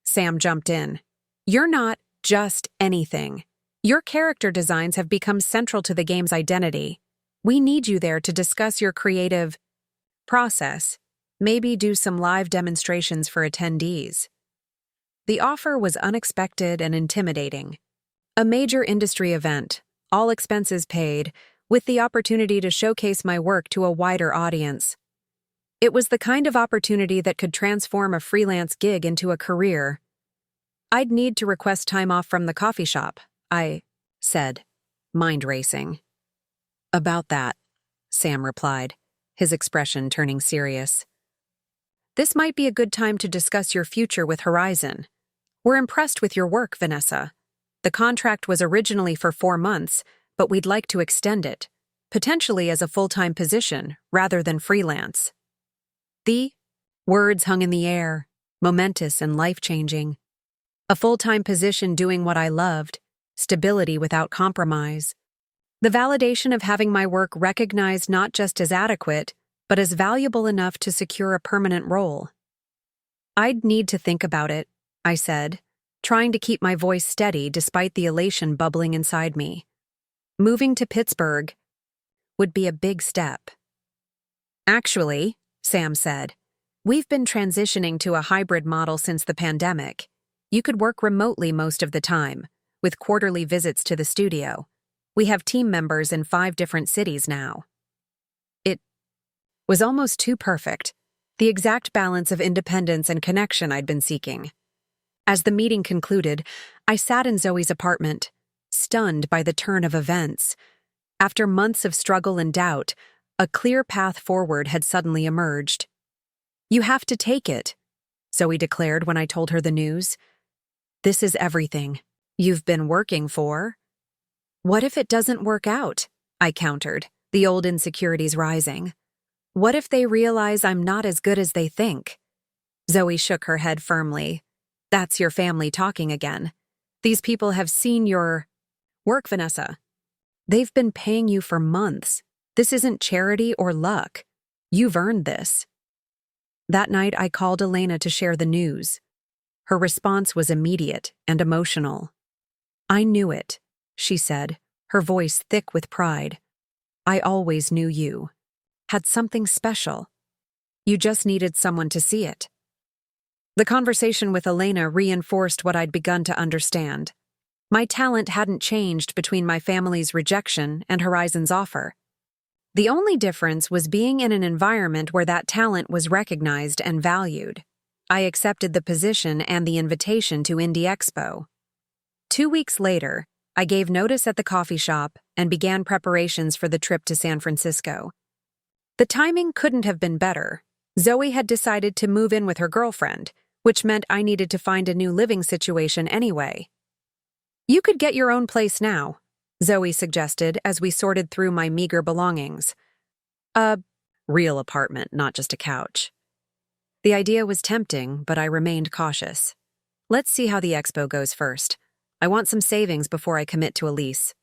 Sam jumped in. "You're not just anything. Your character designs have become central to the game's identity. We need you there to discuss your creative process, maybe do some live demonstrations for attendees." The offer was unexpected and intimidating. A major industry event, all expenses paid, with the opportunity to showcase my work to a wider audience. It was the kind of opportunity that could transform a freelance gig into a career. "I'd need to request time off from the coffee shop," I said, mind racing. "About that," Sam replied, his expression turning serious. "This might be a good time to discuss your future with Horizon. We're impressed with your work, Vanessa. The contract was originally for 4 months, but we'd like to extend it, potentially as a full-time position rather than freelance." The words hung in the air, momentous and life-changing. A full-time position doing what I loved, stability without compromise. The validation of having my work recognized not just as adequate, but as valuable enough to secure a permanent role. "I'd need to think about it," I said, trying to keep my voice steady despite the elation bubbling inside me. Moving to Pittsburgh would be a big step. "Actually," Sam said, "we've been transitioning to a hybrid model since the pandemic. You could work remotely most of the time, with quarterly visits to the studio. We have team members in 5 different cities now." It was almost too perfect, the exact balance of independence and connection I'd been seeking. As the meeting concluded, I sat in Zoe's apartment, stunned by the turn of events. After months of struggle and doubt, a clear path forward had suddenly emerged. "You have to take it," Zoe declared when I told her the news. This is everything you've been working for. What if it doesn't work out? I countered, the old insecurities rising. What if they realize I'm not as good as they think? Zoe shook her head firmly. That's your family talking again. These people have seen your work, Vanessa. They've been paying you for months. This isn't charity or luck. You've earned this. That night, I called Elena to share the news. Her response was immediate and emotional. I knew it, she said, her voice thick with pride. I always knew you. Had something special. You just needed someone to see it. The conversation with Elena reinforced what I'd begun to understand. My talent hadn't changed between my family's rejection and Horizon's offer. The only difference was being in an environment where that talent was recognized and valued. I accepted the position and the invitation to Indie Expo. 2 weeks later, I gave notice at the coffee shop and began preparations for the trip to San Francisco. The timing couldn't have been better. Zoe had decided to move in with her girlfriend, which meant I needed to find a new living situation anyway. You could get your own place now, Zoe suggested as we sorted through my meager belongings. A real apartment, not just a couch. The idea was tempting, but I remained cautious. Let's see how the expo goes first. I want some savings before I commit to a lease.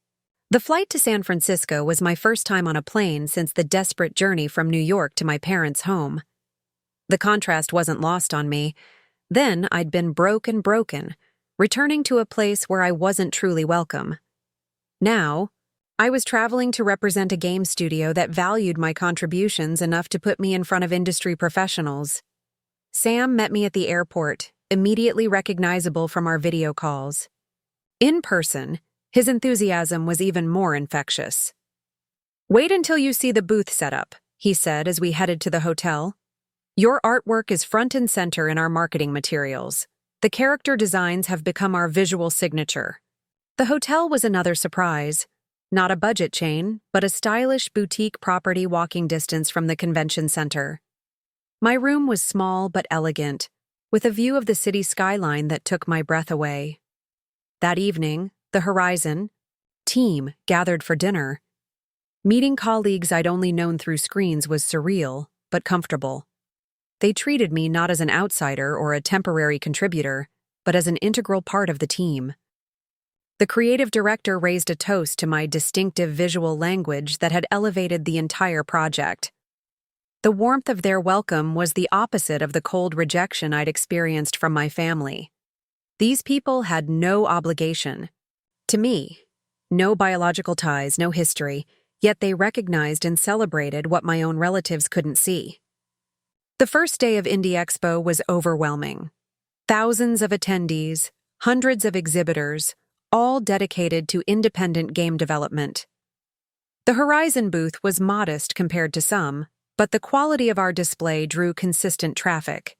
The flight to San Francisco was my first time on a plane since the desperate journey from New York to my parents' home. The contrast wasn't lost on me. Then I'd been broken, returning to a place where I wasn't truly welcome. Now, I was traveling to represent a game studio that valued my contributions enough to put me in front of industry professionals. Sam met me at the airport, immediately recognizable from our video calls. In person, his enthusiasm was even more infectious. Wait until you see the booth setup, he said as we headed to the hotel. Your artwork is front and center in our marketing materials. The character designs have become our visual signature. The hotel was another surprise. Not a budget chain, but a stylish boutique property walking distance from the convention center. My room was small but elegant, with a view of the city skyline that took my breath away. That evening, the Horizon team gathered for dinner. Meeting colleagues I'd only known through screens was surreal, but comfortable. They treated me not as an outsider or a temporary contributor, but as an integral part of the team. The creative director raised a toast to my distinctive visual language that had elevated the entire project. The warmth of their welcome was the opposite of the cold rejection I'd experienced from my family. These people had no obligation. To me, no biological ties, no history, yet they recognized and celebrated what my own relatives couldn't see. The first day of Indie Expo was overwhelming. Thousands of attendees, hundreds of exhibitors, all dedicated to independent game development. The Horizon booth was modest compared to some, but the quality of our display drew consistent traffic.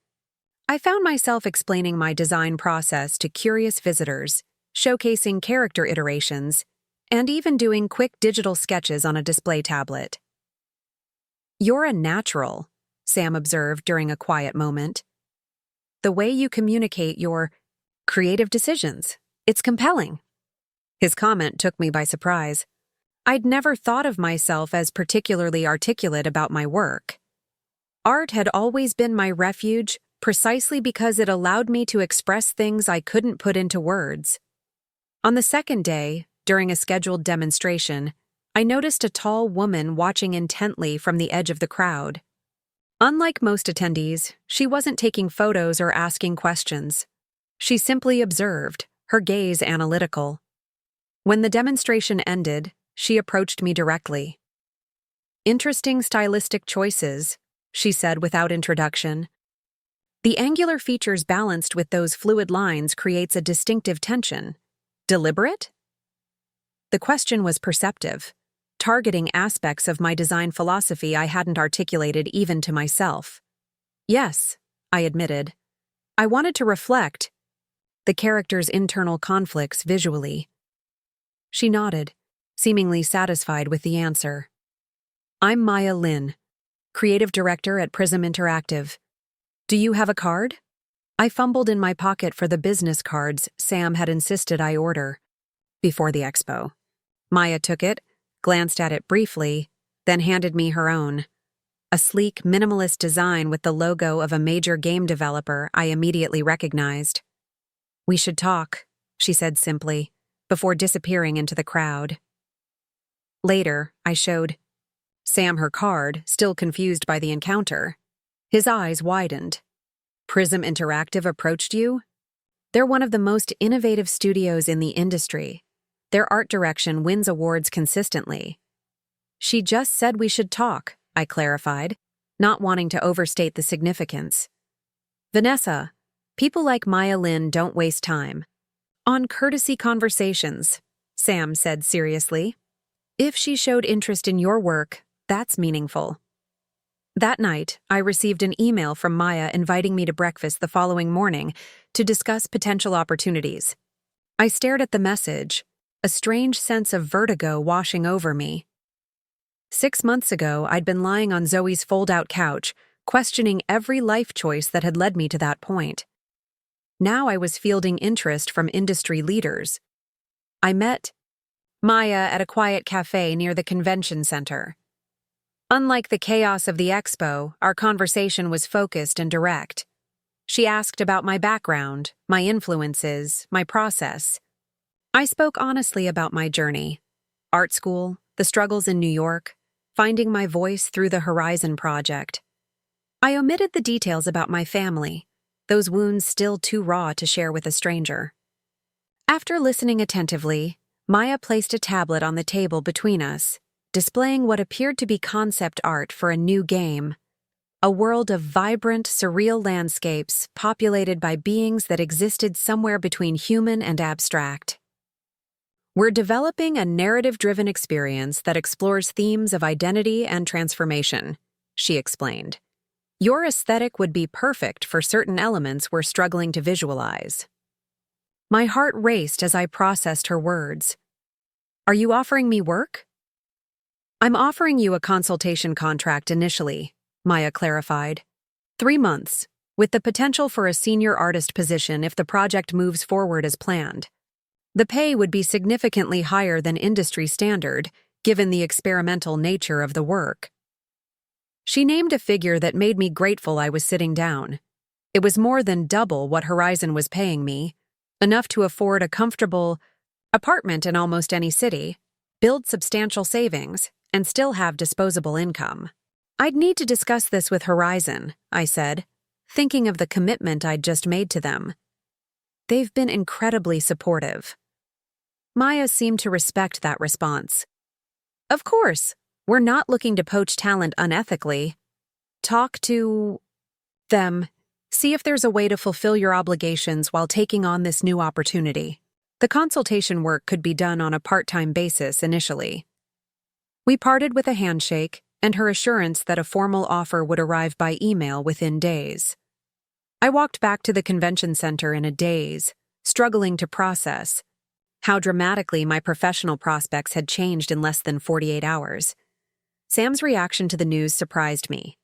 I found myself explaining my design process to curious visitors, showcasing character iterations, and even doing quick digital sketches on a display tablet. You're a natural, Sam observed during a quiet moment. The way you communicate your creative decisions, it's compelling. His comment took me by surprise. I'd never thought of myself as particularly articulate about my work. Art had always been my refuge, precisely because it allowed me to express things I couldn't put into words. On the second day, during a scheduled demonstration, I noticed a tall woman watching intently from the edge of the crowd. Unlike most attendees, she wasn't taking photos or asking questions. She simply observed, her gaze analytical. When the demonstration ended, she approached me directly. Interesting stylistic choices, she said without introduction. The angular features balanced with those fluid lines creates a distinctive tension. Deliberate? The question was perceptive, targeting aspects of my design philosophy I hadn't articulated even to myself. Yes, I admitted. I wanted to reflect the character's internal conflicts visually. She nodded, seemingly satisfied with the answer. I'm Maya Lin, creative director at Prism Interactive. Do you have a card? I fumbled in my pocket for the business cards Sam had insisted I order before the expo. Maya took it, glanced at it briefly, then handed me her own. A sleek, minimalist design with the logo of a major game developer I immediately recognized. "We should talk," she said simply, before disappearing into the crowd. Later, I showed Sam her card, still confused by the encounter. His eyes widened. "Prism Interactive approached you? They're one of the most innovative studios in the industry. Their art direction wins awards consistently." "She just said we should talk," I clarified, not wanting to overstate the significance. "Vanessa, people like Maya Lin don't waste time on courtesy conversations," Sam said seriously. "If she showed interest in your work, that's meaningful." That night, I received an email from Maya inviting me to breakfast the following morning to discuss potential opportunities. I stared at the message, a strange sense of vertigo washing over me. 6 months ago, I'd been lying on Zoe's fold-out couch, questioning every life choice that had led me to that point. Now I was fielding interest from industry leaders. I met Maya at a quiet cafe near the convention center. Unlike the chaos of the expo, our conversation was focused and direct. She asked about my background, my influences, my process. I spoke honestly about my journey: art school, the struggles in New York, finding my voice through the Horizon Project. I omitted the details about my family, those wounds still too raw to share with a stranger. After listening attentively, Maya placed a tablet on the table between us, displaying what appeared to be concept art for a new game. A world of vibrant, surreal landscapes populated by beings that existed somewhere between human and abstract. "We're developing a narrative-driven experience that explores themes of identity and transformation," she explained. "Your aesthetic would be perfect for certain elements we're struggling to visualize." My heart raced as I processed her words. "Are you offering me work?" "I'm offering you a consultation contract initially," Maya clarified. 3 months, with the potential for a senior artist position if the project moves forward as planned. The pay would be significantly higher than industry standard, given the experimental nature of the work. She named a figure that made me grateful I was sitting down. It was more than double what Horizon was paying me, enough to afford a comfortable apartment in almost any city, build substantial savings, and still have disposable income. "I'd need to discuss this with Horizon," I said, thinking of the commitment I'd just made to them. They've been incredibly supportive. Maya seemed to respect that response. "Of course, we're not looking to poach talent unethically. Talk to them, see if there's a way to fulfill your obligations while taking on this new opportunity. The consultation work could be done on a part-time basis initially." We parted with a handshake and her assurance that a formal offer would arrive by email within days. I walked back to the convention center in a daze, struggling to process how dramatically my professional prospects had changed in less than 48 hours. Sam's reaction to the news surprised me.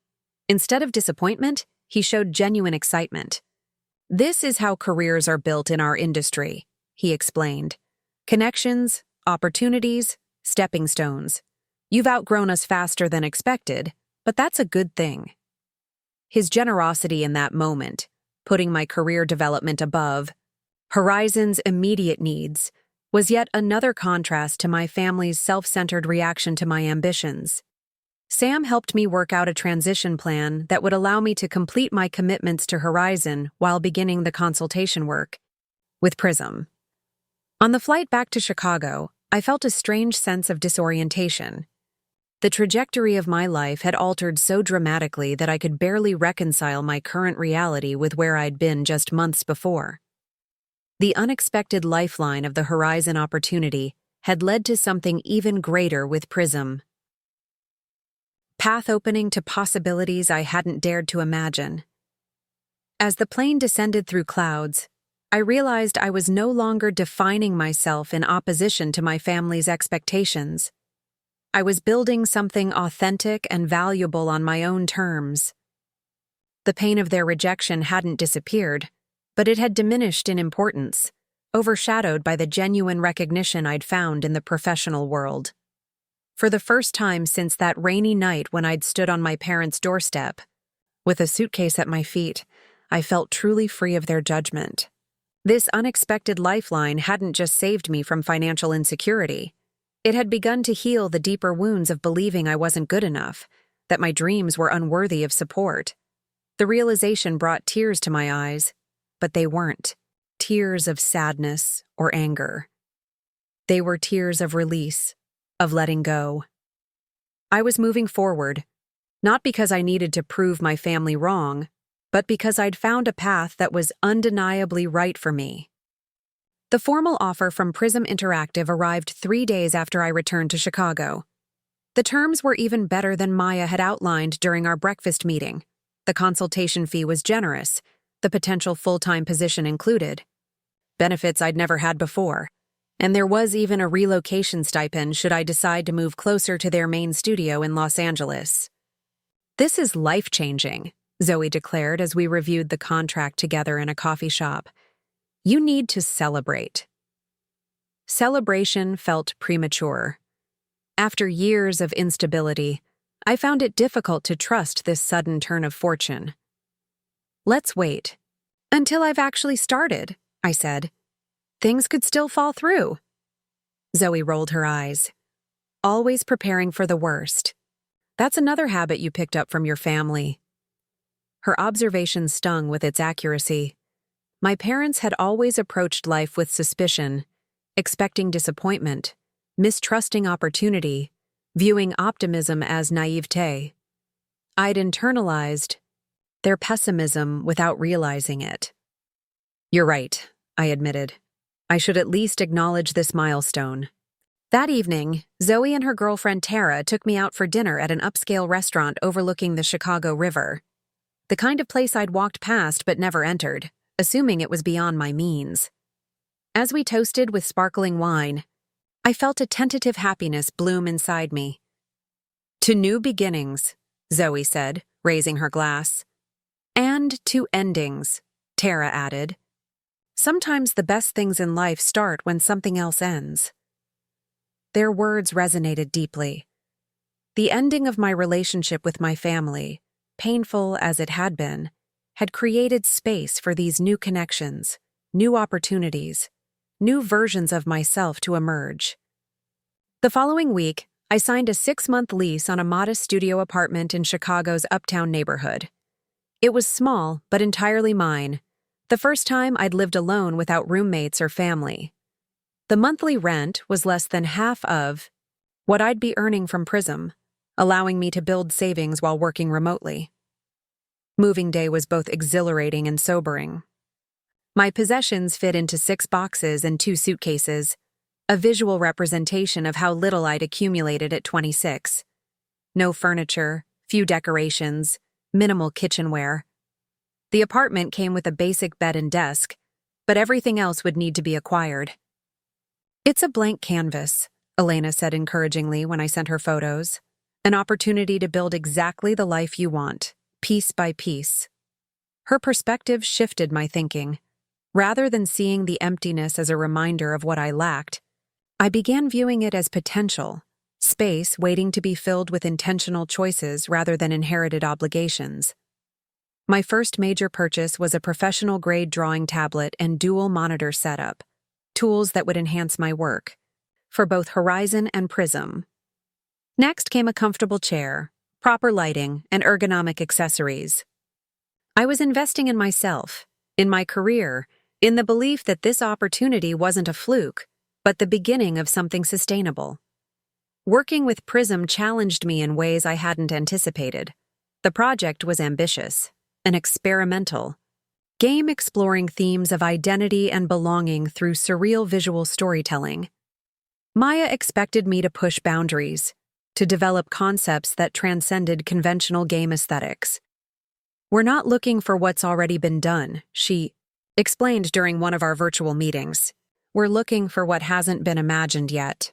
Instead of disappointment, he showed genuine excitement. "This is how careers are built in our industry," he explained. "Connections, opportunities, stepping stones. You've outgrown us faster than expected, but that's a good thing." His generosity in that moment, putting my career development above Horizon's immediate needs, was yet another contrast to my family's self-centered reaction to my ambitions. Sam helped me work out a transition plan that would allow me to complete my commitments to Horizon while beginning the consultation work with Prism. On the flight back to Chicago, I felt a strange sense of disorientation. The trajectory of my life had altered so dramatically that I could barely reconcile my current reality with where I'd been just months before. The unexpected lifeline of the Horizon opportunity had led to something even greater with Prism. Path opening to possibilities I hadn't dared to imagine. As the plane descended through clouds, I realized I was no longer defining myself in opposition to my family's expectations. I was building something authentic and valuable on my own terms. The pain of their rejection hadn't disappeared, but it had diminished in importance, overshadowed by the genuine recognition I'd found in the professional world. For the first time since that rainy night when I'd stood on my parents' doorstep, with a suitcase at my feet, I felt truly free of their judgment. This unexpected lifeline hadn't just saved me from financial insecurity. It had begun to heal the deeper wounds of believing I wasn't good enough, that my dreams were unworthy of support. The realization brought tears to my eyes, but they weren't tears of sadness or anger. They were tears of release, of letting go. I was moving forward, not because I needed to prove my family wrong, but because I'd found a path that was undeniably right for me. The formal offer from Prism Interactive arrived 3 days after I returned to Chicago. The terms were even better than Maya had outlined during our breakfast meeting. The consultation fee was generous, the potential full-time position included. Benefits I'd never had before. And there was even a relocation stipend should I decide to move closer to their main studio in Los Angeles. "This is life-changing," Zoe declared as we reviewed the contract together in a coffee shop. "You need to celebrate." Celebration felt premature. After years of instability, I found it difficult to trust this sudden turn of fortune. "Let's wait. Until I've actually started," I said. "Things could still fall through." Zoe rolled her eyes. "Always preparing for the worst. That's another habit you picked up from your family." Her observation stung with its accuracy. My parents had always approached life with suspicion, expecting disappointment, mistrusting opportunity, viewing optimism as naivete. I'd internalized their pessimism without realizing it. "You're right," I admitted. "I should at least acknowledge this milestone." That evening, Zoe and her girlfriend Tara took me out for dinner at an upscale restaurant overlooking the Chicago River. The kind of place I'd walked past but never entered, assuming it was beyond my means. As we toasted with sparkling wine, I felt a tentative happiness bloom inside me. "To new beginnings," Zoe said, raising her glass. "And to endings," Tara added. "Sometimes the best things in life start when something else ends." Their words resonated deeply. The ending of my relationship with my family, painful as it had been, had created space for these new connections, new opportunities, new versions of myself to emerge. The following week, I signed a 6-month lease on a modest studio apartment in Chicago's uptown neighborhood. It was small, but entirely mine, the first time I'd lived alone without roommates or family. The monthly rent was less than half of what I'd be earning from Prism, allowing me to build savings while working remotely. Moving day was both exhilarating and sobering. My possessions fit into 6 boxes and 2 suitcases, a visual representation of how little I'd accumulated at 26. No furniture, few decorations, minimal kitchenware. The apartment came with a basic bed and desk, but everything else would need to be acquired. "It's a blank canvas," Elena said encouragingly when I sent her photos. "An opportunity to build exactly the life you want, piece by piece." Her perspective shifted my thinking. Rather than seeing the emptiness as a reminder of what I lacked, I began viewing it as potential, space waiting to be filled with intentional choices rather than inherited obligations. My first major purchase was a professional-grade drawing tablet and dual monitor setup, tools that would enhance my work, for both Horizon and Prism. Next came a comfortable chair, proper lighting, and ergonomic accessories. I was investing in myself, in my career, in the belief that this opportunity wasn't a fluke, but the beginning of something sustainable. Working with Prism challenged me in ways I hadn't anticipated. The project was ambitious and experimental, game exploring themes of identity and belonging through surreal visual storytelling. Maya expected me to push boundaries, to develop concepts that transcended conventional game aesthetics. "We're not looking for what's already been done," she explained during one of our virtual meetings. "We're looking for what hasn't been imagined yet."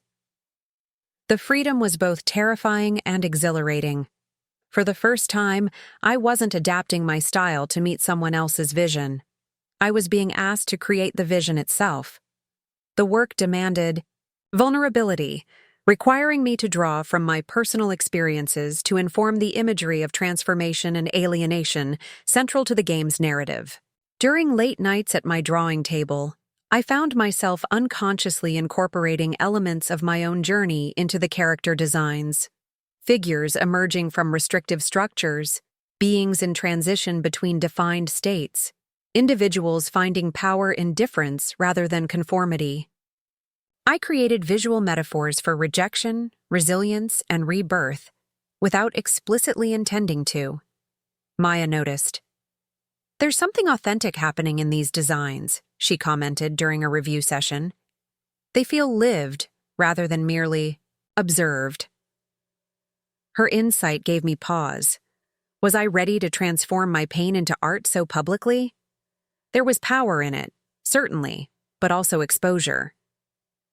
The freedom was both terrifying and exhilarating. For the first time, I wasn't adapting my style to meet someone else's vision. I was being asked to create the vision itself. The work demanded vulnerability, requiring me to draw from my personal experiences to inform the imagery of transformation and alienation central to the game's narrative. During late nights at my drawing table, I found myself unconsciously incorporating elements of my own journey into the character designs. Figures emerging from restrictive structures, beings in transition between defined states, individuals finding power in difference rather than conformity. I created visual metaphors for rejection, resilience, and rebirth without explicitly intending to. Maya noticed. "There's something authentic happening in these designs," she commented during a review session. "They feel lived rather than merely observed." Her insight gave me pause. Was I ready to transform my pain into art so publicly? There was power in it, certainly, but also exposure.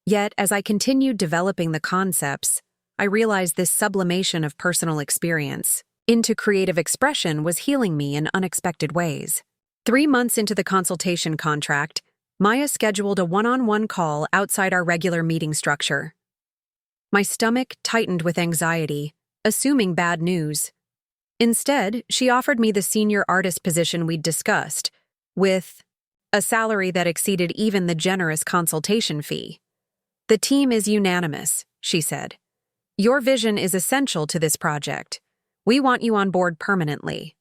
Yet, as I continued developing the concepts, I realized this sublimation of personal experience into creative expression was healing me in unexpected ways. 3 months into the consultation contract, Maya scheduled a one-on-one call outside our regular meeting structure. My stomach tightened with anxiety, assuming bad news. Instead, she offered me the senior artist position we'd discussed, with a salary that exceeded even the generous consultation fee. "The team is unanimous," she said. "Your vision is essential to this project. We want you on board permanently."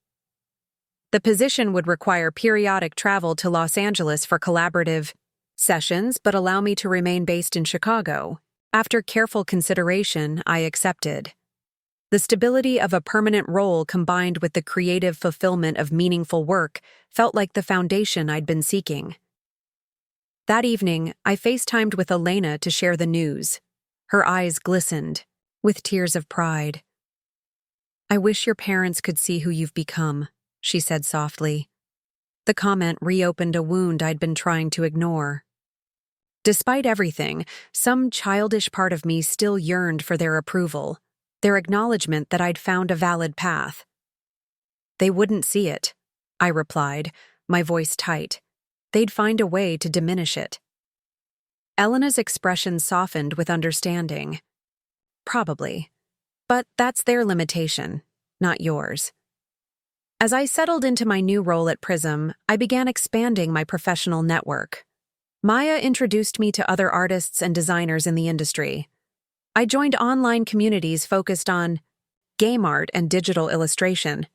The position would require periodic travel to Los Angeles for collaborative sessions, but allow me to remain based in Chicago. After careful consideration, I accepted. The stability of a permanent role combined with the creative fulfillment of meaningful work felt like the foundation I'd been seeking. That evening, I FaceTimed with Elena to share the news. Her eyes glistened, with tears of pride. "I wish your parents could see who you've become," she said softly. The comment reopened a wound I'd been trying to ignore. Despite everything, some childish part of me still yearned for their approval, their acknowledgement that I'd found a valid path. "They wouldn't see it," I replied, my voice tight. "They'd find a way to diminish it." Elena's expression softened with understanding. "Probably. But that's their limitation, not yours." As I settled into my new role at Prism, I began expanding my professional network. Maya introduced me to other artists and designers in the industry. I joined online communities focused on game art and digital illustration.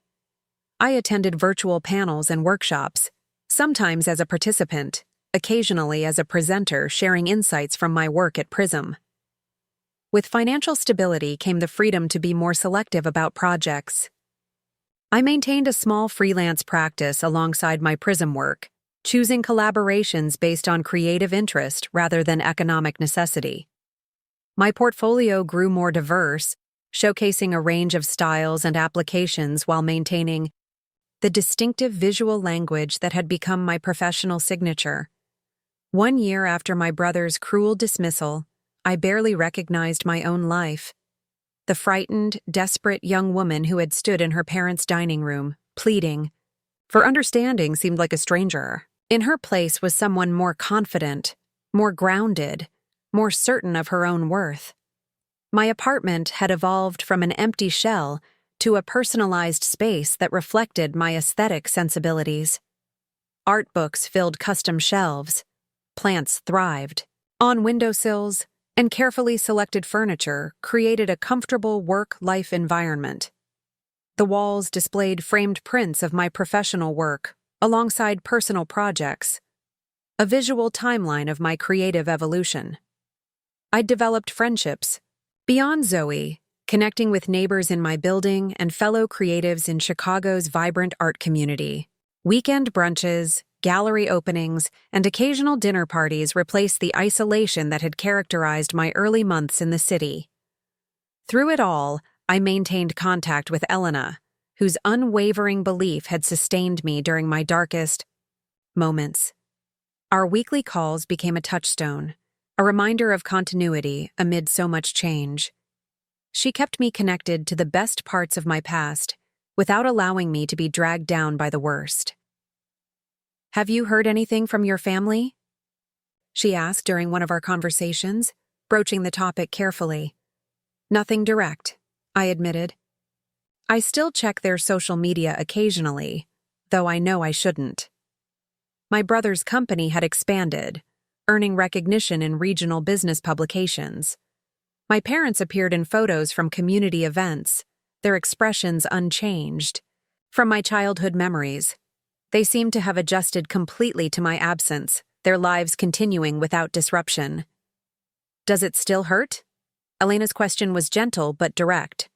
I attended virtual panels and workshops, sometimes as a participant, occasionally as a presenter sharing insights from my work at Prism. With financial stability came the freedom to be more selective about projects. I maintained a small freelance practice alongside my Prism work, choosing collaborations based on creative interest rather than economic necessity. My portfolio grew more diverse, showcasing a range of styles and applications while maintaining the distinctive visual language that had become my professional signature. 1 year after my brother's cruel dismissal, I barely recognized my own life. The frightened, desperate young woman who had stood in her parents' dining room, pleading for understanding, seemed like a stranger. In her place was someone more confident, more grounded, more certain of her own worth. My apartment had evolved from an empty shell to a personalized space that reflected my aesthetic sensibilities. Art books filled custom shelves, plants thrived on windowsills, and carefully selected furniture created a comfortable work-life environment. The walls displayed framed prints of my professional work, alongside personal projects, a visual timeline of my creative evolution. I'd developed friendships beyond Zoe, connecting with neighbors in my building and fellow creatives in Chicago's vibrant art community. Weekend brunches, gallery openings, and occasional dinner parties replaced the isolation that had characterized my early months in the city. Through it all, I maintained contact with Elena, whose unwavering belief had sustained me during my darkest moments. Our weekly calls became a touchstone, a reminder of continuity amid so much change. She kept me connected to the best parts of my past without allowing me to be dragged down by the worst. "Have you heard anything from your family?" she asked during one of our conversations, broaching the topic carefully. "Nothing direct," I admitted. "I still check their social media occasionally, though I know I shouldn't." My brother's company had expanded, earning recognition in regional business publications. My parents appeared in photos from community events, their expressions unchanged. From my childhood memories, they seemed to have adjusted completely to my absence, their lives continuing without disruption. "Does it still hurt?" Elena's question was gentle but direct.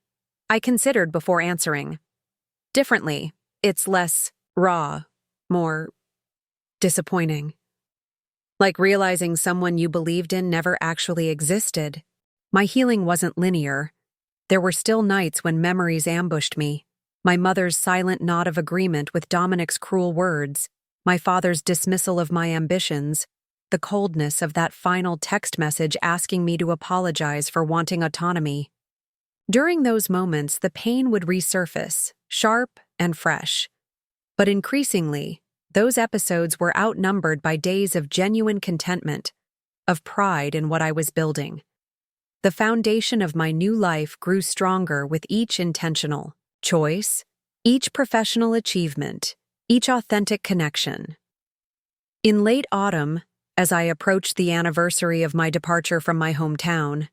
I considered before answering. "Differently. It's less raw, more disappointing. Like realizing someone you believed in never actually existed." My healing wasn't linear. There were still nights when memories ambushed me. My mother's silent nod of agreement with Dominic's cruel words, my father's dismissal of my ambitions, the coldness of that final text message asking me to apologize for wanting autonomy. During those moments, the pain would resurface, sharp and fresh. But increasingly, those episodes were outnumbered by days of genuine contentment, of pride in what I was building. The foundation of my new life grew stronger with each intentional choice, each professional achievement, each authentic connection. In late autumn, as I approached the anniversary of my departure from my hometown,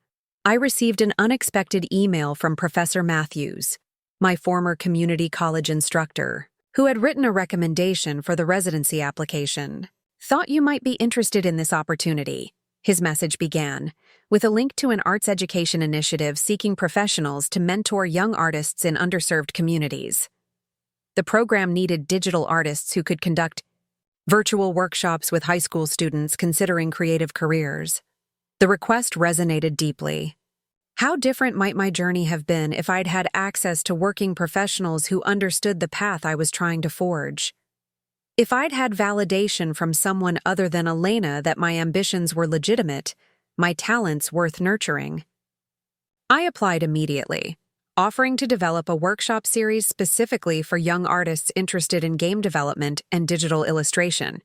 I received an unexpected email from Professor Matthews, my former community college instructor, who had written a recommendation for the residency application. "Thought you might be interested in this opportunity," his message began, with a link to an arts education initiative seeking professionals to mentor young artists in underserved communities. The program needed digital artists who could conduct virtual workshops with high school students considering creative careers. The request resonated deeply. How different might my journey have been if I'd had access to working professionals who understood the path I was trying to forge? If I'd had validation from someone other than Elena that my ambitions were legitimate, my talents worth nurturing. I applied immediately, offering to develop a workshop series specifically for young artists interested in game development and digital illustration.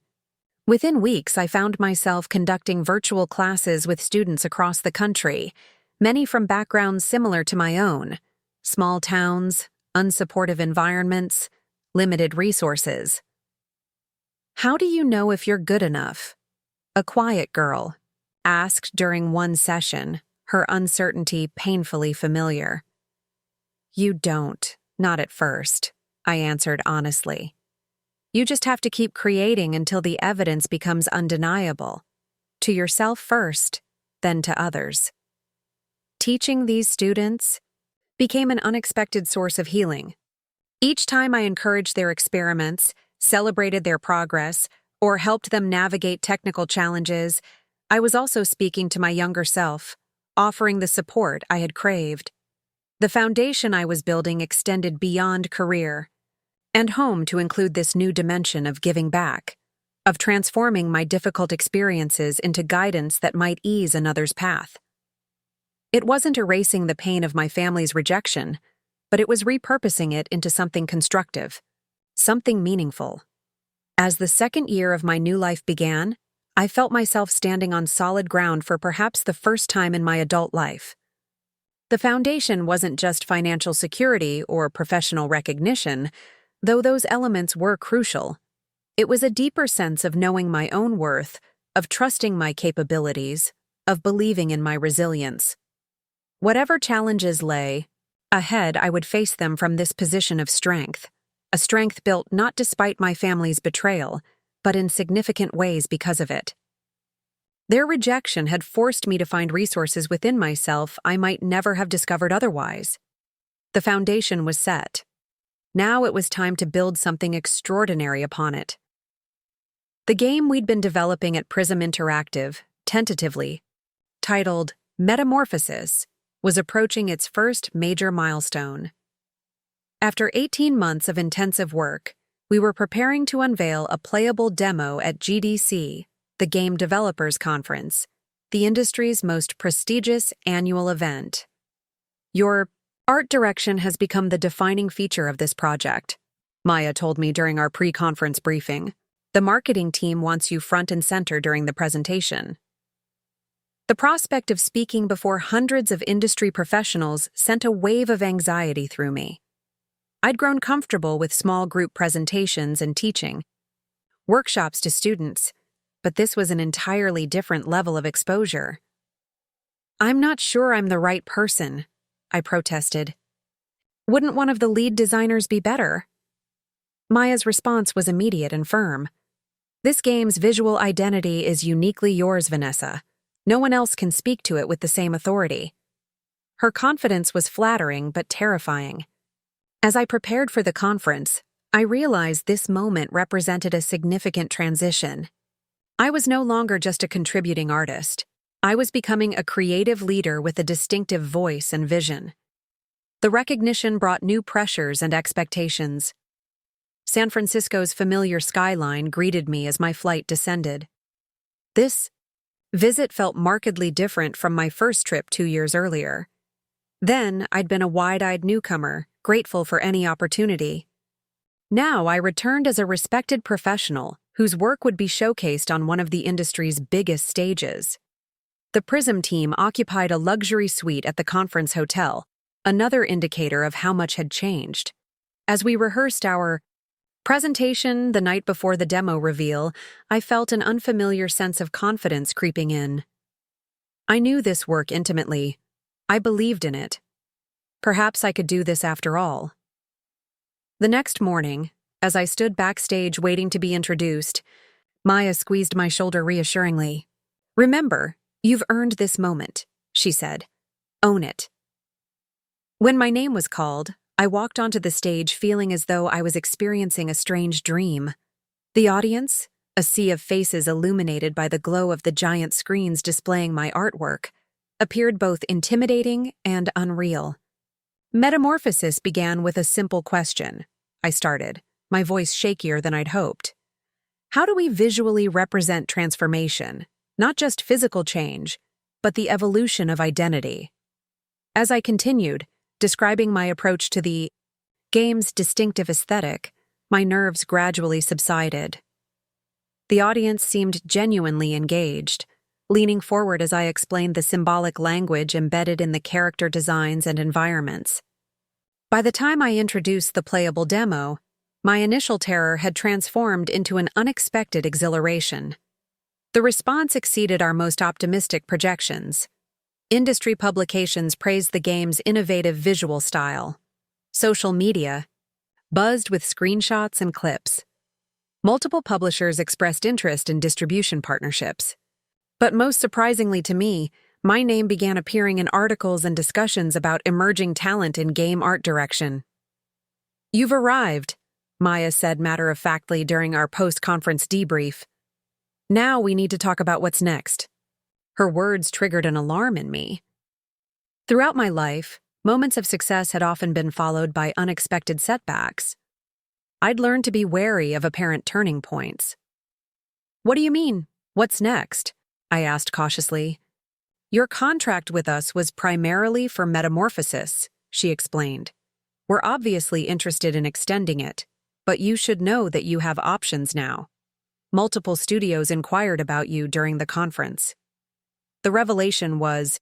Within weeks, I found myself conducting virtual classes with students across the country, many from backgrounds similar to my own: small towns, unsupportive environments, limited resources. "How do you know if you're good enough?" a quiet girl asked during one session, her uncertainty painfully familiar. "You don't, not at first," I answered honestly. "You just have to keep creating until the evidence becomes undeniable. To yourself first, then to others." Teaching these students became an unexpected source of healing. Each time I encouraged their experiments, celebrated their progress, or helped them navigate technical challenges, I was also speaking to my younger self, offering the support I had craved. The foundation I was building extended beyond career and home to include this new dimension of giving back, of transforming my difficult experiences into guidance that might ease another's path. It wasn't erasing the pain of my family's rejection, but it was repurposing it into something constructive, something meaningful. As the second year of my new life began, I felt myself standing on solid ground for perhaps the first time in my adult life. The foundation wasn't just financial security or professional recognition, though those elements were crucial. It was a deeper sense of knowing my own worth, of trusting my capabilities, of believing in my resilience. Whatever challenges lay ahead, I would face them from this position of strength, a strength built not despite my family's betrayal, but in significant ways because of it. Their rejection had forced me to find resources within myself I might never have discovered otherwise. The foundation was set. Now it was time to build something extraordinary upon it. The game we'd been developing at Prism Interactive, tentatively titled Metamorphosis, was approaching its first major milestone. After 18 months of intensive work, we were preparing to unveil a playable demo at GDC, the Game Developers Conference, the industry's most prestigious annual event. "Your art direction has become the defining feature of this project," Maya told me during our pre-conference briefing. The marketing team wants you front and center during the presentation. The prospect of speaking before hundreds of industry professionals sent a wave of anxiety through me. I'd grown comfortable with small group presentations and teaching, workshops to students, but this was an entirely different level of exposure. "I'm not sure I'm the right person," I protested. "Wouldn't one of the lead designers be better?" Maya's response was immediate and firm. "This game's visual identity is uniquely yours, Vanessa. No one else can speak to it with the same authority." Her confidence was flattering but terrifying. As I prepared for the conference, I realized this moment represented a significant transition. I was no longer just a contributing artist. I was becoming a creative leader with a distinctive voice and vision. The recognition brought new pressures and expectations. San Francisco's familiar skyline greeted me as my flight descended. This visit felt markedly different from my first trip 2 years earlier. Then, I'd been a wide-eyed newcomer, grateful for any opportunity. Now, I returned as a respected professional whose work would be showcased on one of the industry's biggest stages. The Prism team occupied a luxury suite at the conference hotel, another indicator of how much had changed. As we rehearsed our presentation the night before the demo reveal, I felt an unfamiliar sense of confidence creeping in. I knew this work intimately. I believed in it. Perhaps I could do this after all. The next morning, as I stood backstage waiting to be introduced, Maya squeezed my shoulder reassuringly. "Remember, you've earned this moment," she said. "Own it." When my name was called, I walked onto the stage feeling as though I was experiencing a strange dream. The audience, a sea of faces illuminated by the glow of the giant screens displaying my artwork, appeared both intimidating and unreal. Metamorphosis began with a simple question. I started, my voice shakier than I'd hoped. How do we visually represent transformation, not just physical change, but the evolution of identity? As I continued, describing my approach to the game's distinctive aesthetic, my nerves gradually subsided. The audience seemed genuinely engaged, leaning forward as I explained the symbolic language embedded in the character designs and environments. By the time I introduced the playable demo, my initial terror had transformed into an unexpected exhilaration. The response exceeded our most optimistic projections. Industry publications praised the game's innovative visual style. Social media buzzed with screenshots and clips. Multiple publishers expressed interest in distribution partnerships. But most surprisingly to me, my name began appearing in articles and discussions about emerging talent in game art direction. "You've arrived," Maya said matter-of-factly during our post-conference debrief. "Now we need to talk about what's next." Her words triggered an alarm in me. Throughout my life, moments of success had often been followed by unexpected setbacks. I'd learned to be wary of apparent turning points. "What do you mean? What's next?" I asked cautiously. "Your contract with us was primarily for Metamorphosis," she explained. "We're obviously interested in extending it, but you should know that you have options now. Multiple studios inquired about you during the conference." The revelation was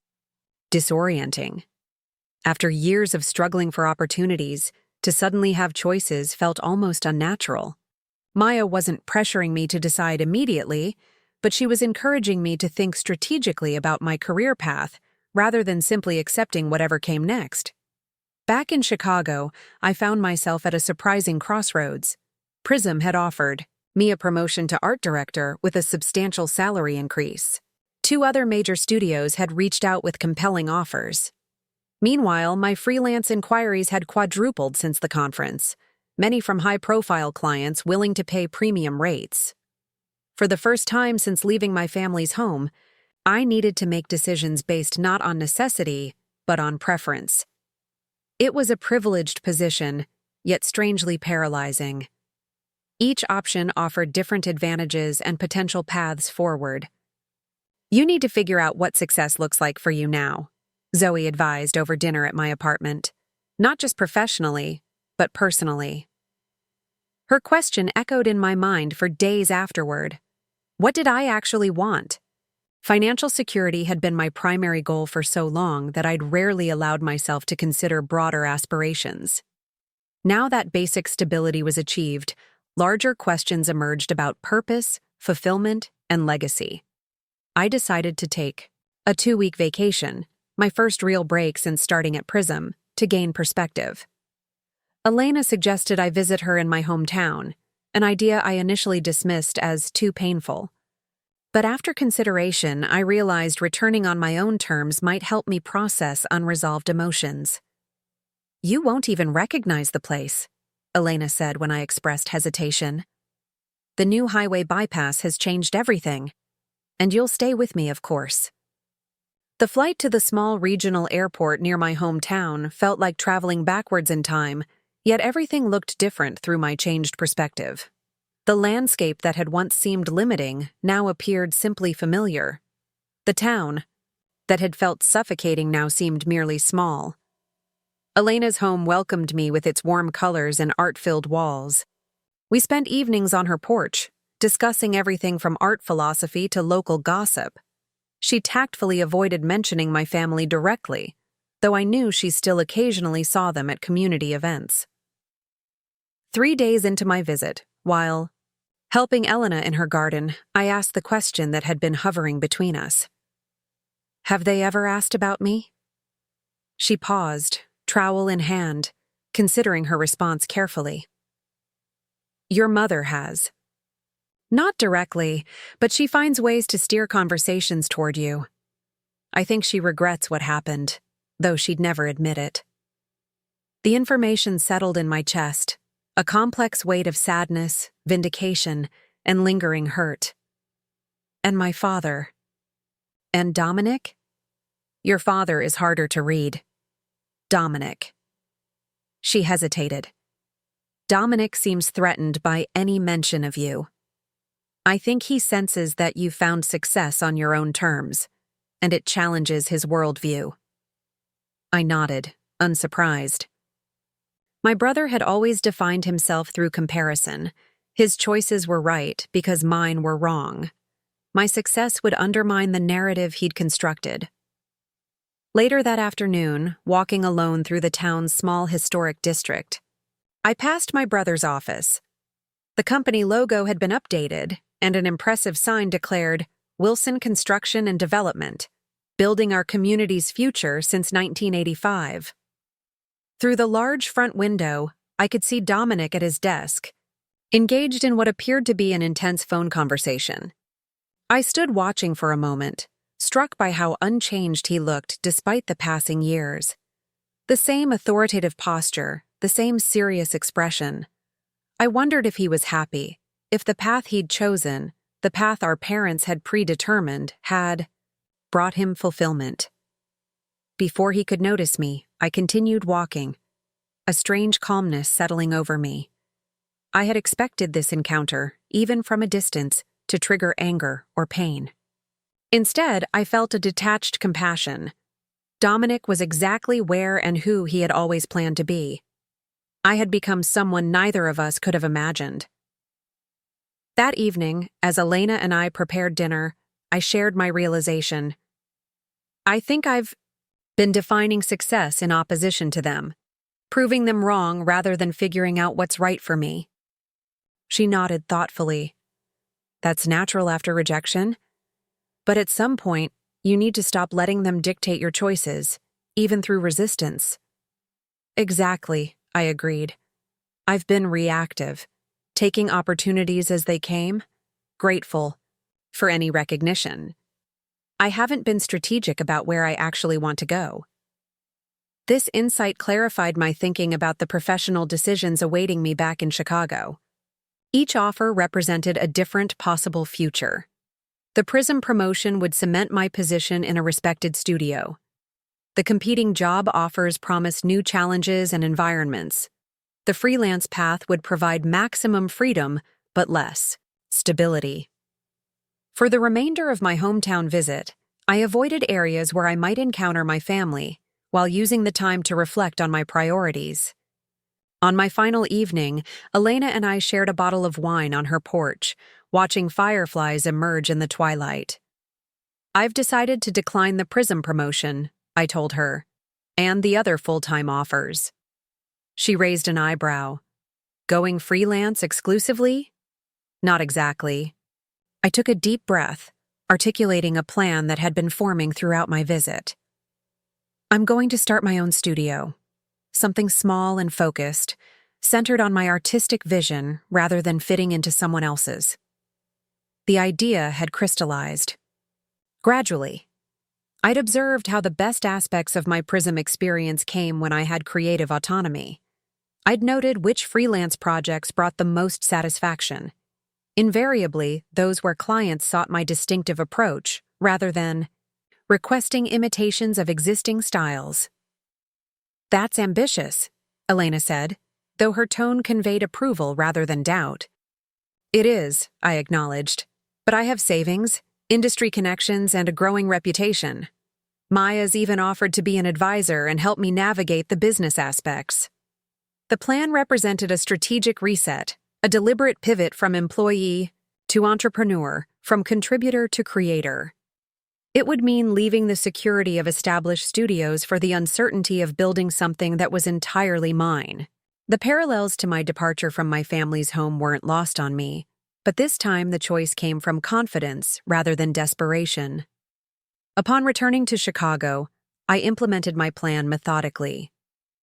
disorienting. After years of struggling for opportunities, to suddenly have choices felt almost unnatural. Maya wasn't pressuring me to decide immediately, but she was encouraging me to think strategically about my career path rather than simply accepting whatever came next. Back in Chicago, I found myself at a surprising crossroads. Prism had offered me a promotion to art director with a substantial salary increase. 2 other major studios had reached out with compelling offers. Meanwhile, my freelance inquiries had quadrupled since the conference, many from high-profile clients willing to pay premium rates. For the first time since leaving my family's home, I needed to make decisions based not on necessity, but on preference. It was a privileged position, yet strangely paralyzing. Each option offered different advantages and potential paths forward. "You need to figure out what success looks like for you now," Zoe advised over dinner at my apartment. "Not just professionally, but personally." Her question echoed in my mind for days afterward. What did I actually want? Financial security had been my primary goal for so long that I'd rarely allowed myself to consider broader aspirations. Now that basic stability was achieved, larger questions emerged about purpose, fulfillment, and legacy. I decided to take a 2-week vacation, my first real break since starting at Prism, to gain perspective. Elena suggested I visit her in my hometown, an idea I initially dismissed as too painful. But after consideration, I realized returning on my own terms might help me process unresolved emotions. "You won't even recognize the place," Elena said when I expressed hesitation. "The new highway bypass has changed everything. And you'll stay with me, of course." The flight to the small regional airport near my hometown felt like traveling backwards in time, yet everything looked different through my changed perspective. The landscape that had once seemed limiting now appeared simply familiar. The town that had felt suffocating now seemed merely small. Elena's home welcomed me with its warm colors and art-filled walls. We spent evenings on her porch, discussing everything from art philosophy to local gossip. She tactfully avoided mentioning my family directly, though I knew she still occasionally saw them at community events. 3 days into my visit, while helping Elena in her garden, I asked the question that had been hovering between us. "Have they ever asked about me?" She paused, trowel in hand, considering her response carefully. "Your mother has." "Not directly, but she finds ways to steer conversations toward you. I think she regrets what happened, though she'd never admit it." The information settled in my chest, a complex weight of sadness, vindication, and lingering hurt. "And my father." "And Dominic?" "Your father is harder to read." "Dominic." She hesitated. "Dominic seems threatened by any mention of you. I think he senses that you found success on your own terms, and it challenges his worldview." I nodded, unsurprised. My brother had always defined himself through comparison. His choices were right because mine were wrong. My success would undermine the narrative he'd constructed. Later that afternoon, walking alone through the town's small historic district, I passed my brother's office. The company logo had been updated, and an impressive sign declared, "Wilson Construction and Development, building our community's future since 1985. Through the large front window, I could see Dominic at his desk, engaged in what appeared to be an intense phone conversation. I stood watching for a moment, struck by how unchanged he looked despite the passing years. The same authoritative posture, the same serious expression. I wondered if he was happy, if the path he'd chosen, the path our parents had predetermined, had brought him fulfillment. Before he could notice me, I continued walking, a strange calmness settling over me. I had expected this encounter, even from a distance, to trigger anger or pain. Instead, I felt a detached compassion. Dominic was exactly where and who he had always planned to be. I had become someone neither of us could have imagined. That evening, as Elena and I prepared dinner, I shared my realization. I think I've been defining success in opposition to them, proving them wrong rather than figuring out what's right for me. She nodded thoughtfully. That's natural after rejection. But at some point, you need to stop letting them dictate your choices, even through resistance. Exactly, I agreed. I've been reactive, taking opportunities as they came, grateful for any recognition. I haven't been strategic about where I actually want to go. This insight clarified my thinking about the professional decisions awaiting me back in Chicago. Each offer represented a different possible future. The Prism promotion would cement my position in a respected studio. The competing job offers promised new challenges and environments. The freelance path would provide maximum freedom, but less stability. For the remainder of my hometown visit, I avoided areas where I might encounter my family, while using the time to reflect on my priorities. On my final evening, Elena and I shared a bottle of wine on her porch, watching fireflies emerge in the twilight. "I've decided to decline the Prism promotion," I told her, "and the other full-time offers." She raised an eyebrow. "Going freelance exclusively?" "Not exactly." I took a deep breath, articulating a plan that had been forming throughout my visit. "I'm going to start my own studio. Something small and focused, centered on my artistic vision rather than fitting into someone else's." The idea had crystallized. Gradually, I'd observed how the best aspects of my Prism experience came when I had creative autonomy. I'd noted which freelance projects brought the most satisfaction. Invariably, those where clients sought my distinctive approach, rather than requesting imitations of existing styles. "That's ambitious," Elena said, though her tone conveyed approval rather than doubt. "It is," I acknowledged, "but I have savings, industry connections, and a growing reputation. Maya's even offered to be an advisor and help me navigate the business aspects." The plan represented a strategic reset, a deliberate pivot from employee to entrepreneur, from contributor to creator. It would mean leaving the security of established studios for the uncertainty of building something that was entirely mine. The parallels to my departure from my family's home weren't lost on me, but this time the choice came from confidence rather than desperation. Upon returning to Chicago, I implemented my plan methodically.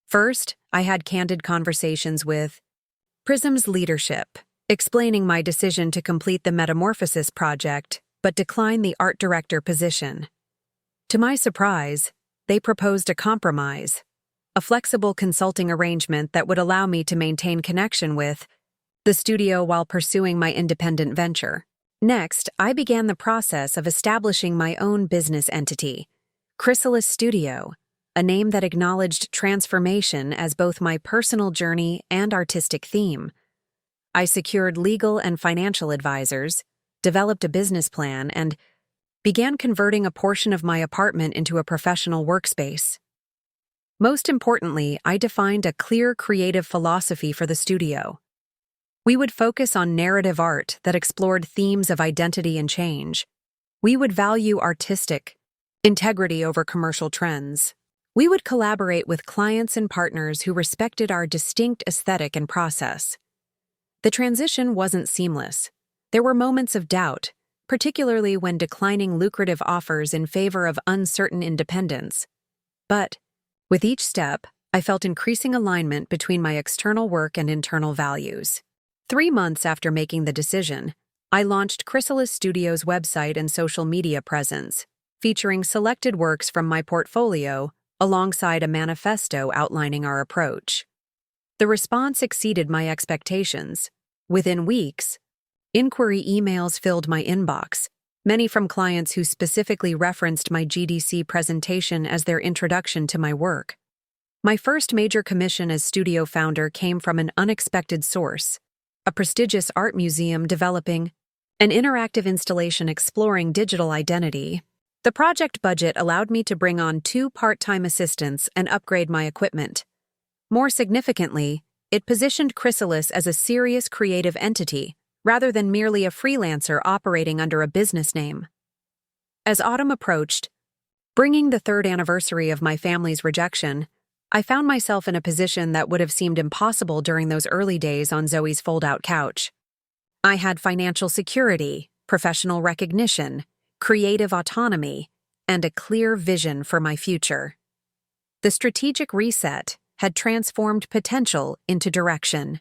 First, I had candid conversations with Prism's leadership, explaining my decision to complete the Metamorphosis project but decline the art director position. To my surprise, they proposed a compromise, a flexible consulting arrangement that would allow me to maintain connection with the studio while pursuing my independent venture. Next, I began the process of establishing my own business entity, Chrysalis Studio, a name that acknowledged transformation as both my personal journey and artistic theme. I secured legal and financial advisors, developed a business plan, and began converting a portion of my apartment into a professional workspace. Most importantly, I defined a clear creative philosophy for the studio. We would focus on narrative art that explored themes of identity and change. We would value artistic integrity over commercial trends. We would collaborate with clients and partners who respected our distinct aesthetic and process. The transition wasn't seamless. There were moments of doubt, particularly when declining lucrative offers in favor of uncertain independence. But, with each step, I felt increasing alignment between my external work and internal values. 3 months after making the decision, I launched Chrysalis Studio's website and social media presence, featuring selected works from my portfolio alongside a manifesto outlining our approach. The response exceeded my expectations. Within weeks, inquiry emails filled my inbox, many from clients who specifically referenced my GDC presentation as their introduction to my work. My first major commission as studio founder came from an unexpected source, a prestigious art museum developing an interactive installation exploring digital identity. The project budget allowed me to bring on 2 part-time assistants and upgrade my equipment. More significantly, it positioned Chrysalis as a serious creative entity, rather than merely a freelancer operating under a business name. As autumn approached, bringing the 3rd anniversary of my family's rejection, I found myself in a position that would have seemed impossible during those early days on Zoe's fold-out couch. I had financial security, professional recognition, creative autonomy, and a clear vision for my future. The strategic reset had transformed potential into direction.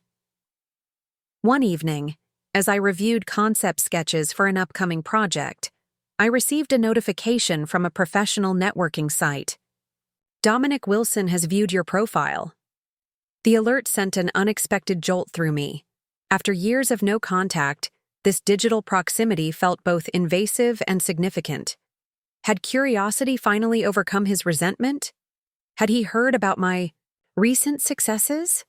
One evening, as I reviewed concept sketches for an upcoming project, I received a notification from a professional networking site. "Dominic Wilson has viewed your profile." The alert sent an unexpected jolt through me. After years of no contact, this digital proximity felt both invasive and significant. Had curiosity finally overcome his resentment? Had he heard about my recent successes?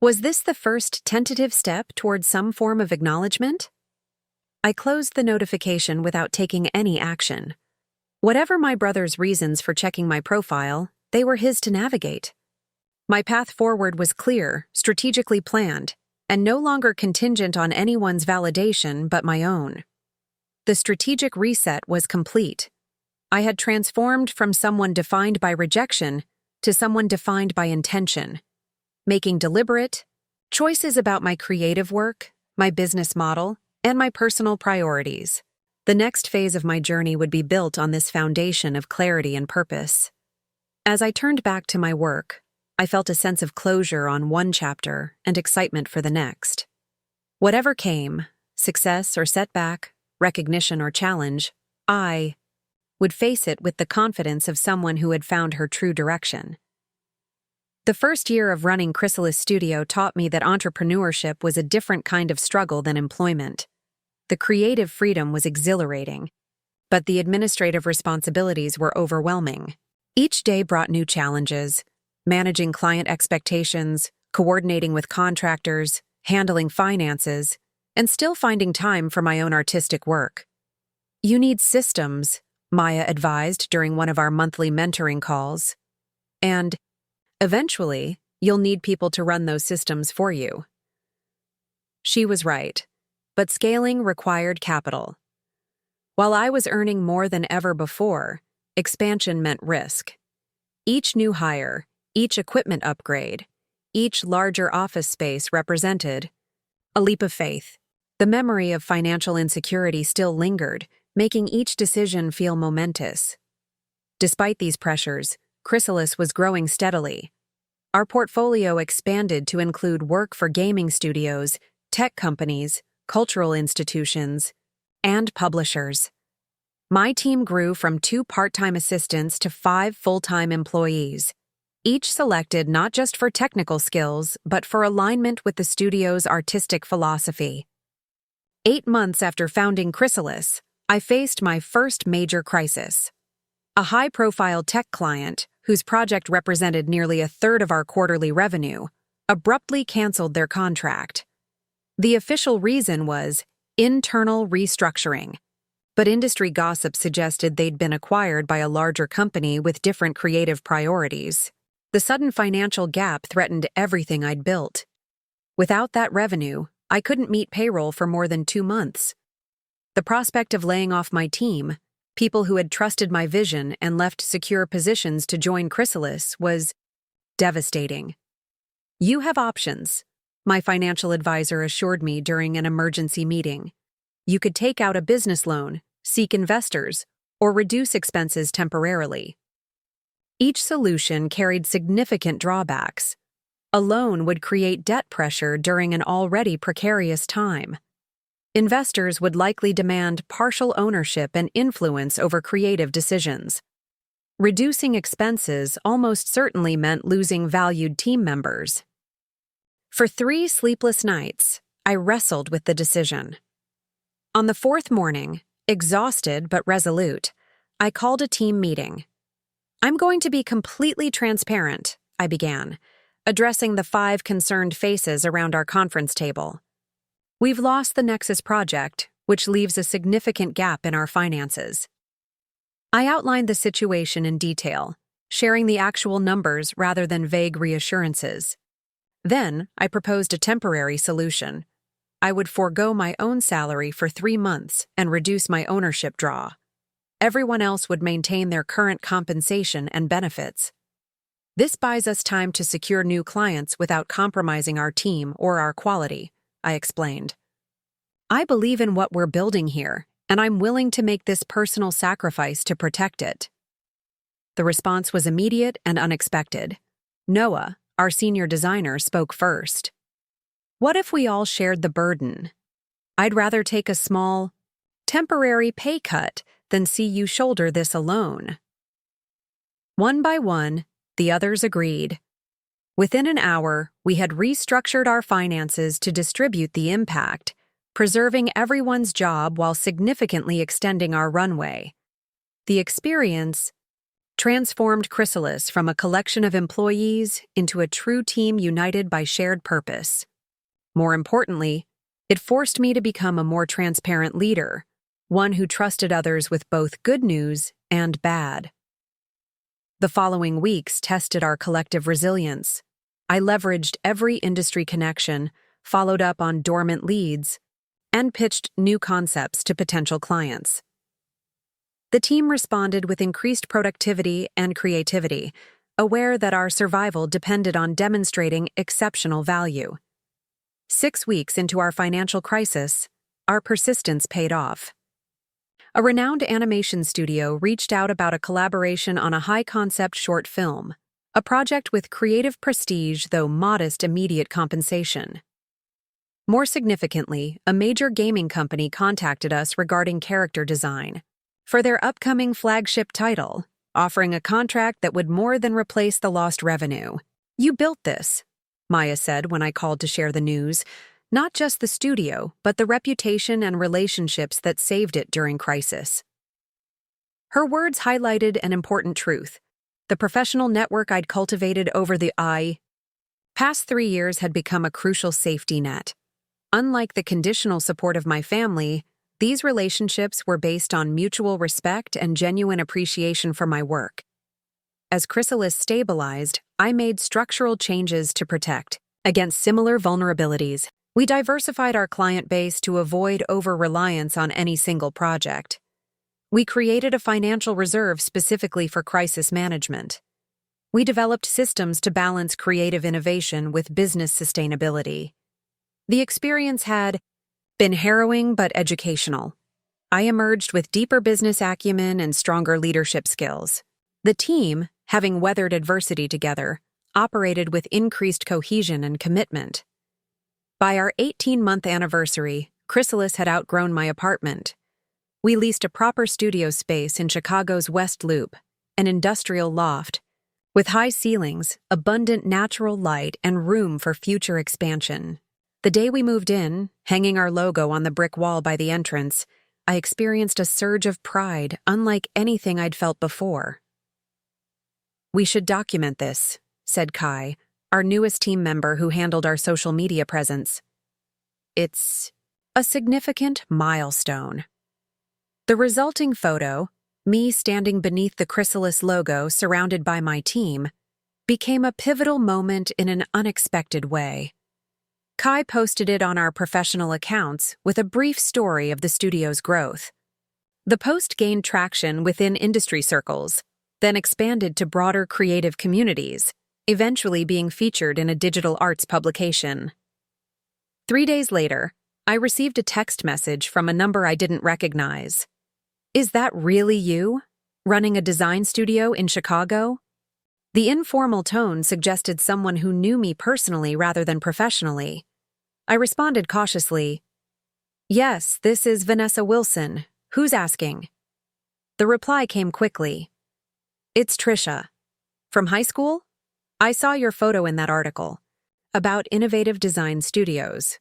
Was this the first tentative step towards some form of acknowledgement? I closed the notification without taking any action. Whatever my brother's reasons for checking my profile, they were his to navigate. My path forward was clear, strategically planned, and no longer contingent on anyone's validation but my own. The strategic reset was complete. I had transformed from someone defined by rejection to someone defined by intention, making deliberate choices about my creative work, my business model, and my personal priorities. The next phase of my journey would be built on this foundation of clarity and purpose. As I turned back to my work, I felt a sense of closure on one chapter and excitement for the next. Whatever came, success or setback, recognition or challenge, I would face it with the confidence of someone who had found her true direction. The first year of running Chrysalis Studio taught me that entrepreneurship was a different kind of struggle than employment. The creative freedom was exhilarating, but the administrative responsibilities were overwhelming. Each day brought new challenges: managing client expectations, coordinating with contractors, handling finances, and still finding time for my own artistic work. "You need systems," Maya advised during one of our monthly mentoring calls. "And eventually, you'll need people to run those systems for you." She was right, but scaling required capital. While I was earning more than ever before, expansion meant risk. Each new hire, each equipment upgrade, each larger office space represented a leap of faith. The memory of financial insecurity still lingered, making each decision feel momentous. Despite these pressures, Chrysalis was growing steadily. Our portfolio expanded to include work for gaming studios, tech companies, cultural institutions, and publishers. My team grew from 2 part-time assistants to 5 full-time employees, each selected not just for technical skills, but for alignment with the studio's artistic philosophy. 8 months after founding Chrysalis, I faced my first major crisis. A high-profile tech client, whose project represented nearly a third of our quarterly revenue, abruptly canceled their contract. The official reason was internal restructuring, but industry gossip suggested they'd been acquired by a larger company with different creative priorities. The sudden financial gap threatened everything I'd built. Without that revenue, I couldn't meet payroll for more than 2 months. The prospect of laying off my team, people who had trusted my vision and left secure positions to join Chrysalis, was devastating. "You have options," my financial advisor assured me during an emergency meeting. "You could take out a business loan, seek investors, or reduce expenses temporarily." Each solution carried significant drawbacks. A loan would create debt pressure during an already precarious time. Investors would likely demand partial ownership and influence over creative decisions. Reducing expenses almost certainly meant losing valued team members. For 3 sleepless nights, I wrestled with the decision. On the 4th morning, exhausted but resolute, I called a team meeting. "I'm going to be completely transparent," I began, addressing the 5 concerned faces around our conference table. "We've lost the Nexus project, which leaves a significant gap in our finances." I outlined the situation in detail, sharing the actual numbers rather than vague reassurances. Then, I proposed a temporary solution. I would forego my own salary for 3 months and reduce my ownership draw. Everyone else would maintain their current compensation and benefits. "This buys us time to secure new clients without compromising our team or our quality," I explained. "I believe in what we're building here, and I'm willing to make this personal sacrifice to protect it." The response was immediate and unexpected. Noah, our senior designer, spoke first. "What if we all shared the burden? I'd rather take a small, temporary pay cut than see you shoulder this alone." One by one, the others agreed. Within an hour, we had restructured our finances to distribute the impact, preserving everyone's job while significantly extending our runway. The experience transformed Chrysalis from a collection of employees into a true team united by shared purpose. More importantly, it forced me to become a more transparent leader, one who trusted others with both good news and bad. The following weeks tested our collective resilience. I leveraged every industry connection, followed up on dormant leads, and pitched new concepts to potential clients. The team responded with increased productivity and creativity, aware that our survival depended on demonstrating exceptional value. 6 weeks into our financial crisis, our persistence paid off. A renowned animation studio reached out about a collaboration on a high-concept short film, a project with creative prestige though modest immediate compensation. More significantly, a major gaming company contacted us regarding character design for their upcoming flagship title, offering a contract that would more than replace the lost revenue. "You built this," Maya said when I called to share the news. "Not just the studio, but the reputation and relationships that saved it during crisis." Her words highlighted an important truth. The professional network I'd cultivated over the past 3 years had become a crucial safety net. Unlike the conditional support of my family, these relationships were based on mutual respect and genuine appreciation for my work. As Chrysalis stabilized, I made structural changes to protect against similar vulnerabilities. We diversified our client base to avoid over-reliance on any single project. We created a financial reserve specifically for crisis management. We developed systems to balance creative innovation with business sustainability. The experience had been harrowing but educational. I emerged with deeper business acumen and stronger leadership skills. The team, having weathered adversity together, operated with increased cohesion and commitment. By our 18-month anniversary, Chrysalis had outgrown my apartment. We leased a proper studio space in Chicago's West Loop, an industrial loft, with high ceilings, abundant natural light, and room for future expansion. The day we moved in, hanging our logo on the brick wall by the entrance, I experienced a surge of pride unlike anything I'd felt before. "We should document this," said Kai, our newest team member who handled our social media presence. "It's a significant milestone." The resulting photo, me standing beneath the Chrysalis logo surrounded by my team, became a pivotal moment in an unexpected way. Kai posted it on our professional accounts with a brief story of the studio's growth. The post gained traction within industry circles, then expanded to broader creative communities, eventually being featured in a digital arts publication. 3 days later, I received a text message from a number I didn't recognize. "Is that really you? Running a design studio in Chicago?" The informal tone suggested someone who knew me personally rather than professionally. I responded cautiously, "Yes, this is Vanessa Wilson. Who's asking?" The reply came quickly. "It's Trisha. From high school? I saw your photo in that article about innovative design studios."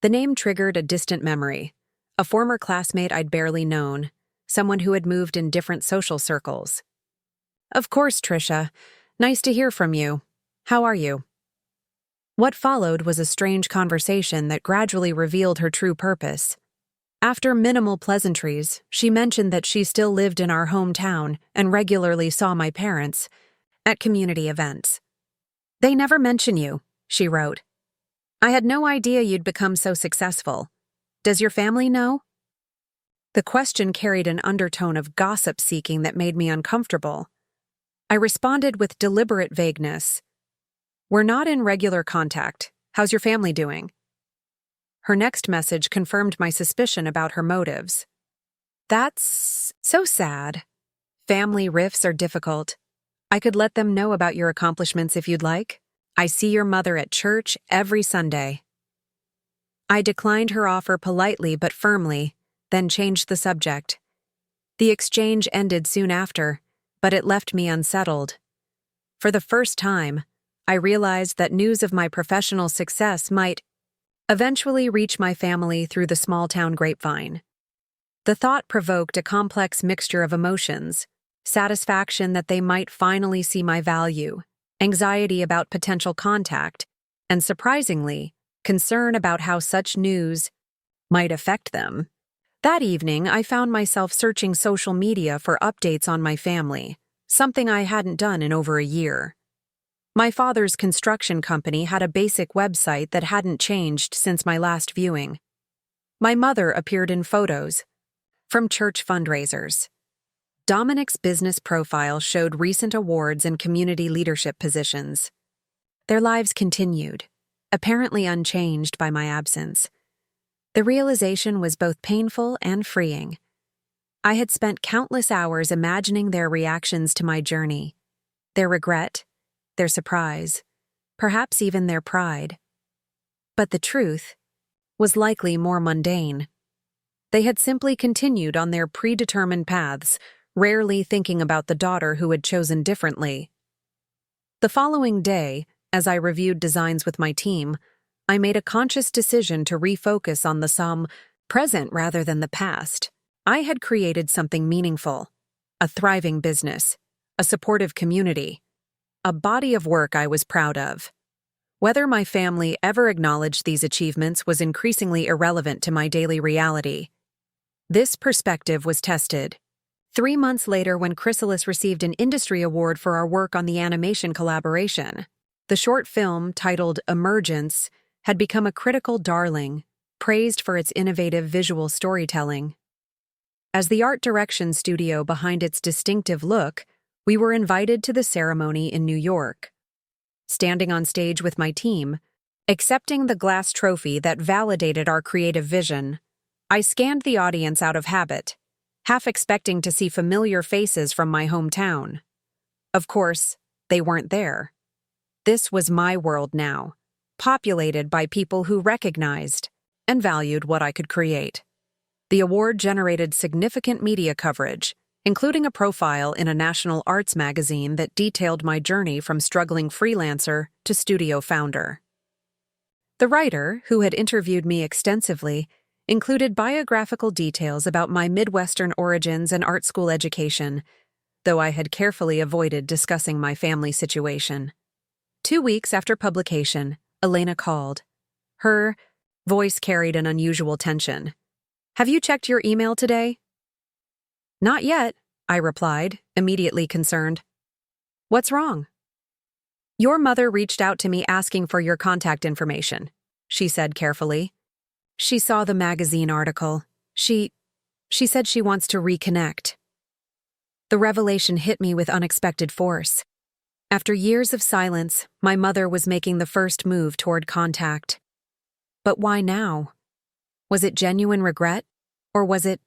The name triggered a distant memory, a former classmate I'd barely known, someone who had moved in different social circles. "Of course, Trisha. Nice to hear from you. How are you?" What followed was a strange conversation that gradually revealed her true purpose. After minimal pleasantries, she mentioned that she still lived in our hometown and regularly saw my parents at community events. "They never mention you," she wrote. "I had no idea you'd become so successful. Does your family know?" The question carried an undertone of gossip-seeking that made me uncomfortable. I responded with deliberate vagueness. "We're not in regular contact. How's your family doing?" Her next message confirmed my suspicion about her motives. "That's so sad. Family rifts are difficult. I could let them know about your accomplishments if you'd like. I see your mother at church every Sunday." I declined her offer politely but firmly, then changed the subject. The exchange ended soon after, but it left me unsettled. For the first time, I realized that news of my professional success might eventually reach my family through the small-town grapevine. The thought provoked a complex mixture of emotions: satisfaction that they might finally see my value, anxiety about potential contact, and surprisingly, concern about how such news might affect them. That evening, I found myself searching social media for updates on my family, something I hadn't done in over a year. My father's construction company had a basic website that hadn't changed since my last viewing. My mother appeared in photos from church fundraisers. Dominic's business profile showed recent awards and community leadership positions. Their lives continued, apparently unchanged by my absence. The realization was both painful and freeing. I had spent countless hours imagining their reactions to my journey, their regret, their surprise, perhaps even their pride. But the truth was likely more mundane. They had simply continued on their predetermined paths, rarely thinking about the daughter who had chosen differently. The following day, as I reviewed designs with my team, I made a conscious decision to refocus on the present rather than the past. I had created something meaningful, a thriving business, a supportive community, a body of work I was proud of. Whether my family ever acknowledged these achievements was increasingly irrelevant to my daily reality. This perspective was tested 3 months later when Chrysalis received an industry award for our work on the animation collaboration. The short film, titled Emergence, had become a critical darling, praised for its innovative visual storytelling. As the art direction studio behind its distinctive look, we were invited to the ceremony in New York. Standing on stage with my team, accepting the glass trophy that validated our creative vision, I scanned the audience out of habit, half expecting to see familiar faces from my hometown. Of course, they weren't there. This was my world now, populated by people who recognized and valued what I could create. The award generated significant media coverage, including a profile in a national arts magazine that detailed my journey from struggling freelancer to studio founder. The writer, who had interviewed me extensively, included biographical details about my Midwestern origins and art school education, though I had carefully avoided discussing my family situation. 2 weeks after publication, Elena called. Her voice carried an unusual tension. "Have you checked your email today?" "Not yet," I replied, immediately concerned. "What's wrong?" "Your mother reached out to me asking for your contact information," she said carefully. "She saw the magazine article. She said she wants to reconnect." The revelation hit me with unexpected force. After years of silence, my mother was making the first move toward contact. But why now? Was it genuine regret, or was it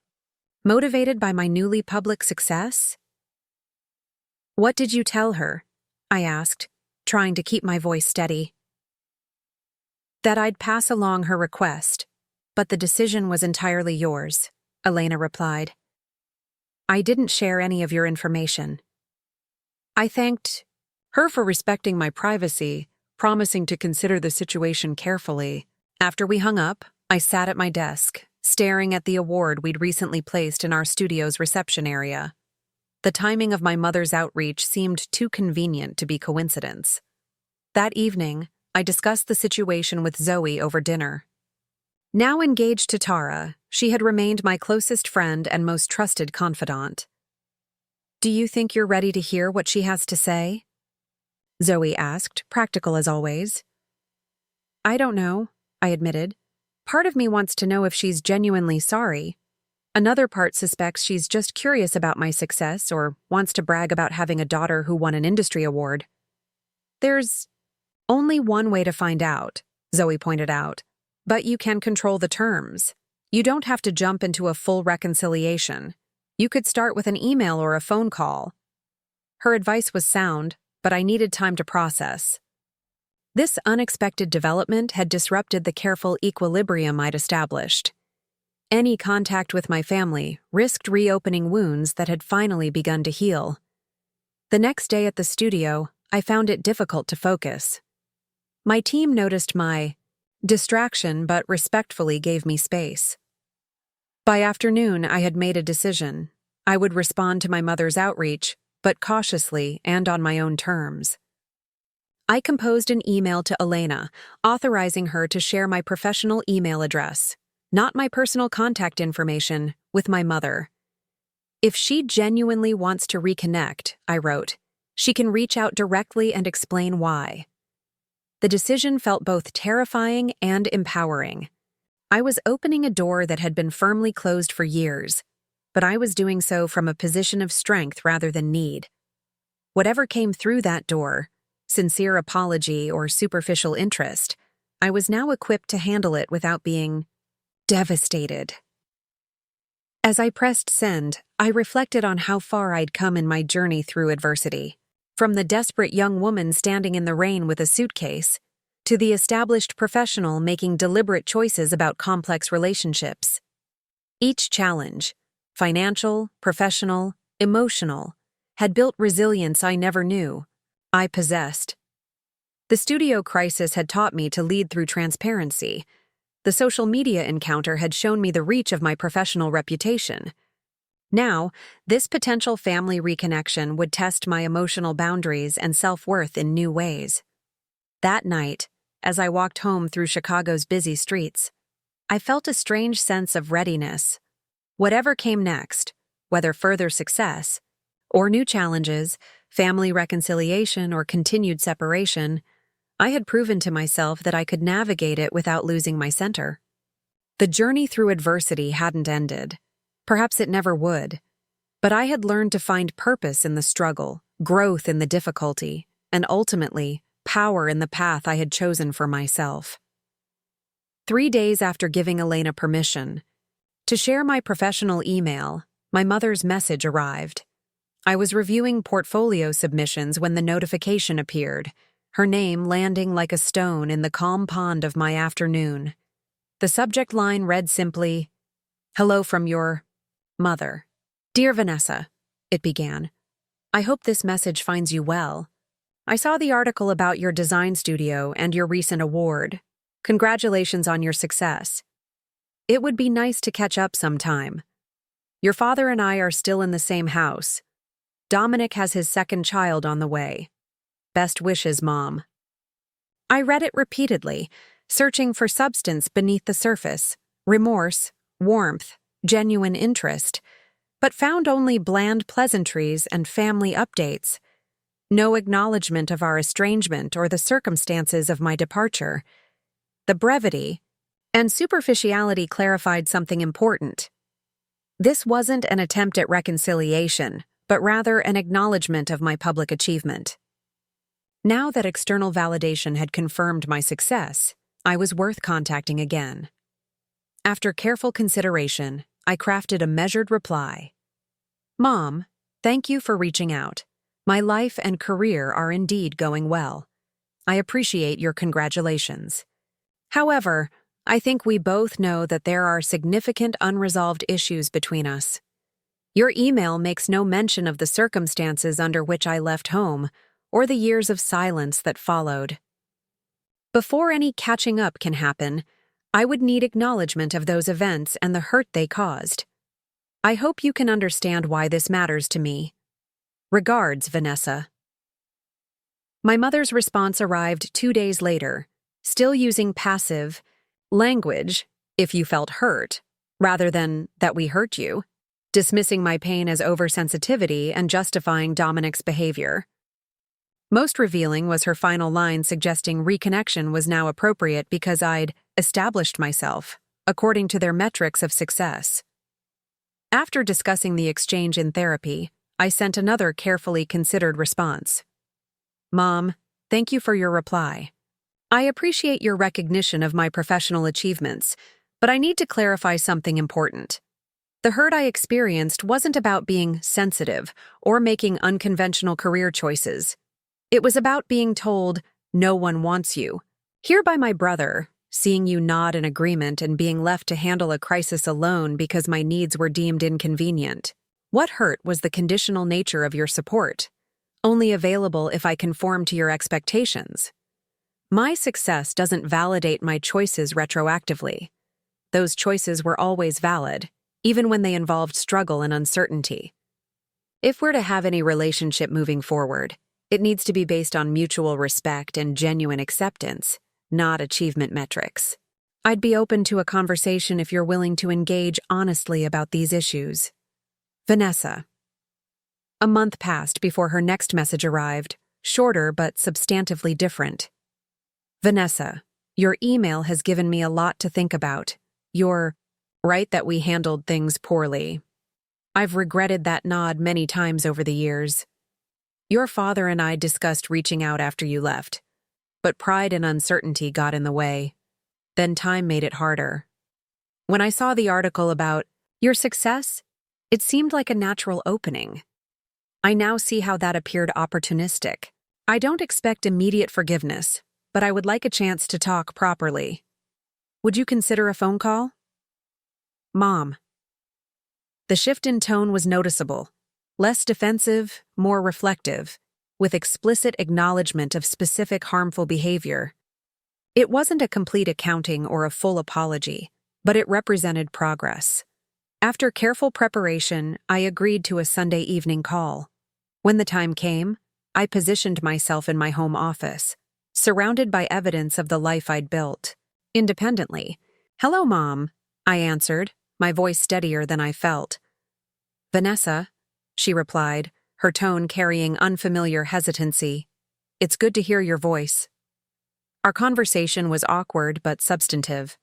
motivated by my newly public success? "What did you tell her?" I asked, trying to keep my voice steady. "That I'd pass along her request, but the decision was entirely yours," Elena replied. "I didn't share any of your information." I thanked her for respecting my privacy, promising to consider the situation carefully. After we hung up, I sat at my desk, staring at the award we'd recently placed in our studio's reception area. The timing of my mother's outreach seemed too convenient to be coincidence. That evening, I discussed the situation with Zoe over dinner. Now engaged to Tara, she had remained my closest friend and most trusted confidant. "Do you think you're ready to hear what she has to say?" Zoe asked, practical as always. "I don't know," I admitted. "Part of me wants to know if she's genuinely sorry. Another part suspects she's just curious about my success or wants to brag about having a daughter who won an industry award." "There's only one way to find out," Zoe pointed out, "but you can control the terms. You don't have to jump into a full reconciliation. You could start with an email or a phone call." Her advice was sound, but I needed time to process. This unexpected development had disrupted the careful equilibrium I'd established. Any contact with my family risked reopening wounds that had finally begun to heal. The next day at the studio, I found it difficult to focus. My team noticed my distraction but respectfully gave me space. By afternoon, I had made a decision. I would respond to my mother's outreach, but cautiously and on my own terms. I composed an email to Elena, authorizing her to share my professional email address, not my personal contact information, with my mother. "If she genuinely wants to reconnect," I wrote, she can reach out directly and explain why. The decision felt both terrifying and empowering. I was opening a door that had been firmly closed for years, but I was doing so from a position of strength rather than need. Whatever came through that door, sincere apology or superficial interest, I was now equipped to handle it without being devastated. As I pressed send, I reflected on how far I'd come in my journey through adversity. From the desperate young woman standing in the rain with a suitcase, to the established professional making deliberate choices about complex relationships. Each challenge, financial, professional, emotional, had built resilience I never knew I possessed. The studio crisis had taught me to lead through transparency. The social media encounter had shown me the reach of my professional reputation. Now, this potential family reconnection would test my emotional boundaries and self-worth in new ways. That night, as I walked home through Chicago's busy streets, I felt a strange sense of readiness. Whatever came next, whether further success, or new challenges, family reconciliation, or continued separation, I had proven to myself that I could navigate it without losing my center. The journey through adversity hadn't ended. Perhaps it never would. But I had learned to find purpose in the struggle, growth in the difficulty, and ultimately, power in the path I had chosen for myself. 3 days after giving Elena permission to share my professional email, my mother's message arrived. I was reviewing portfolio submissions when the notification appeared, her name landing like a stone in the calm pond of my afternoon. The subject line read simply, "Hello from your mother. Dear Vanessa," it began. "I hope this message finds you well. I saw the article about your design studio and your recent award. Congratulations on your success. It would be nice to catch up sometime. Your father and I are still in the same house. Dominic has his second child on the way. Best wishes, Mom." I read it repeatedly, searching for substance beneath the surface, remorse, warmth, genuine interest, but found only bland pleasantries and family updates. No acknowledgement of our estrangement or the circumstances of my departure. The brevity and superficiality clarified something important. This wasn't an attempt at reconciliation, but rather an acknowledgement of my public achievement. Now that external validation had confirmed my success, I was worth contacting again. After careful consideration, I crafted a measured reply. "Mom, thank you for reaching out. My life and career are indeed going well. I appreciate your congratulations. However, I think we both know that there are significant unresolved issues between us. Your email makes no mention of the circumstances under which I left home or the years of silence that followed. Before any catching up can happen, I would need acknowledgement of those events and the hurt they caused. I hope you can understand why this matters to me. Regards, Vanessa." My mother's response arrived 2 days later, still using passive language, "if you felt hurt," rather than "that we hurt you," dismissing my pain as oversensitivity and justifying Dominic's behavior. Most revealing was her final line suggesting reconnection was now appropriate because I'd established myself, according to their metrics of success. After discussing the exchange in therapy, I sent another carefully considered response. "Mom, thank you for your reply. I appreciate your recognition of my professional achievements, but I need to clarify something important. The hurt I experienced wasn't about being sensitive or making unconventional career choices. It was about being told, 'No one wants you.' Here by my brother, seeing you nod in agreement and being left to handle a crisis alone because my needs were deemed inconvenient. What hurt was the conditional nature of your support, only available if I conform to your expectations. My success doesn't validate my choices retroactively. Those choices were always valid, even when they involved struggle and uncertainty. If we're to have any relationship moving forward, it needs to be based on mutual respect and genuine acceptance, not achievement metrics. I'd be open to a conversation if you're willing to engage honestly about these issues. Vanessa." A month passed before her next message arrived, shorter but substantively different. Vanessa, your email has given me a lot to think about. You're right that we handled things poorly. I've regretted that nod many times over the years. Your father and I discussed reaching out after you left, but pride and uncertainty got in the way. Then time made it harder. When I saw the article about your success, it seemed like a natural opening. I now see how that appeared opportunistic. I don't expect immediate forgiveness, but I would like a chance to talk properly. Would you consider a phone call? Mom. The shift in tone was noticeable. Less defensive, more reflective, with explicit acknowledgement of specific harmful behavior. It wasn't a complete accounting or a full apology, but it represented progress. After careful preparation, I agreed to a Sunday evening call. When the time came, I positioned myself in my home office, surrounded by evidence of the life I'd built. Independently. Hello, Mom, I answered, my voice steadier than I felt. Vanessa, she replied, her tone carrying unfamiliar hesitancy. It's good to hear your voice. Our conversation was awkward but substantive.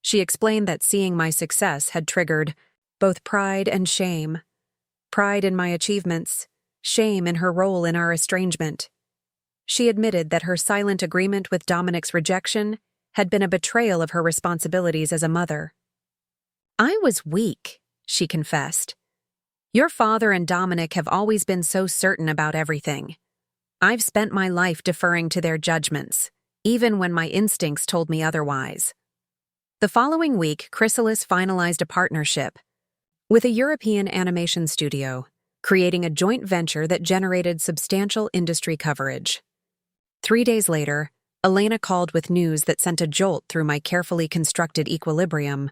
She explained that seeing my success had triggered both pride and shame. Pride in my achievements, shame in her role in our estrangement. She admitted that her silent agreement with Dominic's rejection had been a betrayal of her responsibilities as a mother. I was weak, she confessed. Your father and Dominic have always been so certain about everything. I've spent my life deferring to their judgments, even when my instincts told me otherwise. The following week, Chrysalis finalized a partnership with a European animation studio, creating a joint venture that generated substantial industry coverage. 3 days later, Elena called with news that sent a jolt through my carefully constructed equilibrium.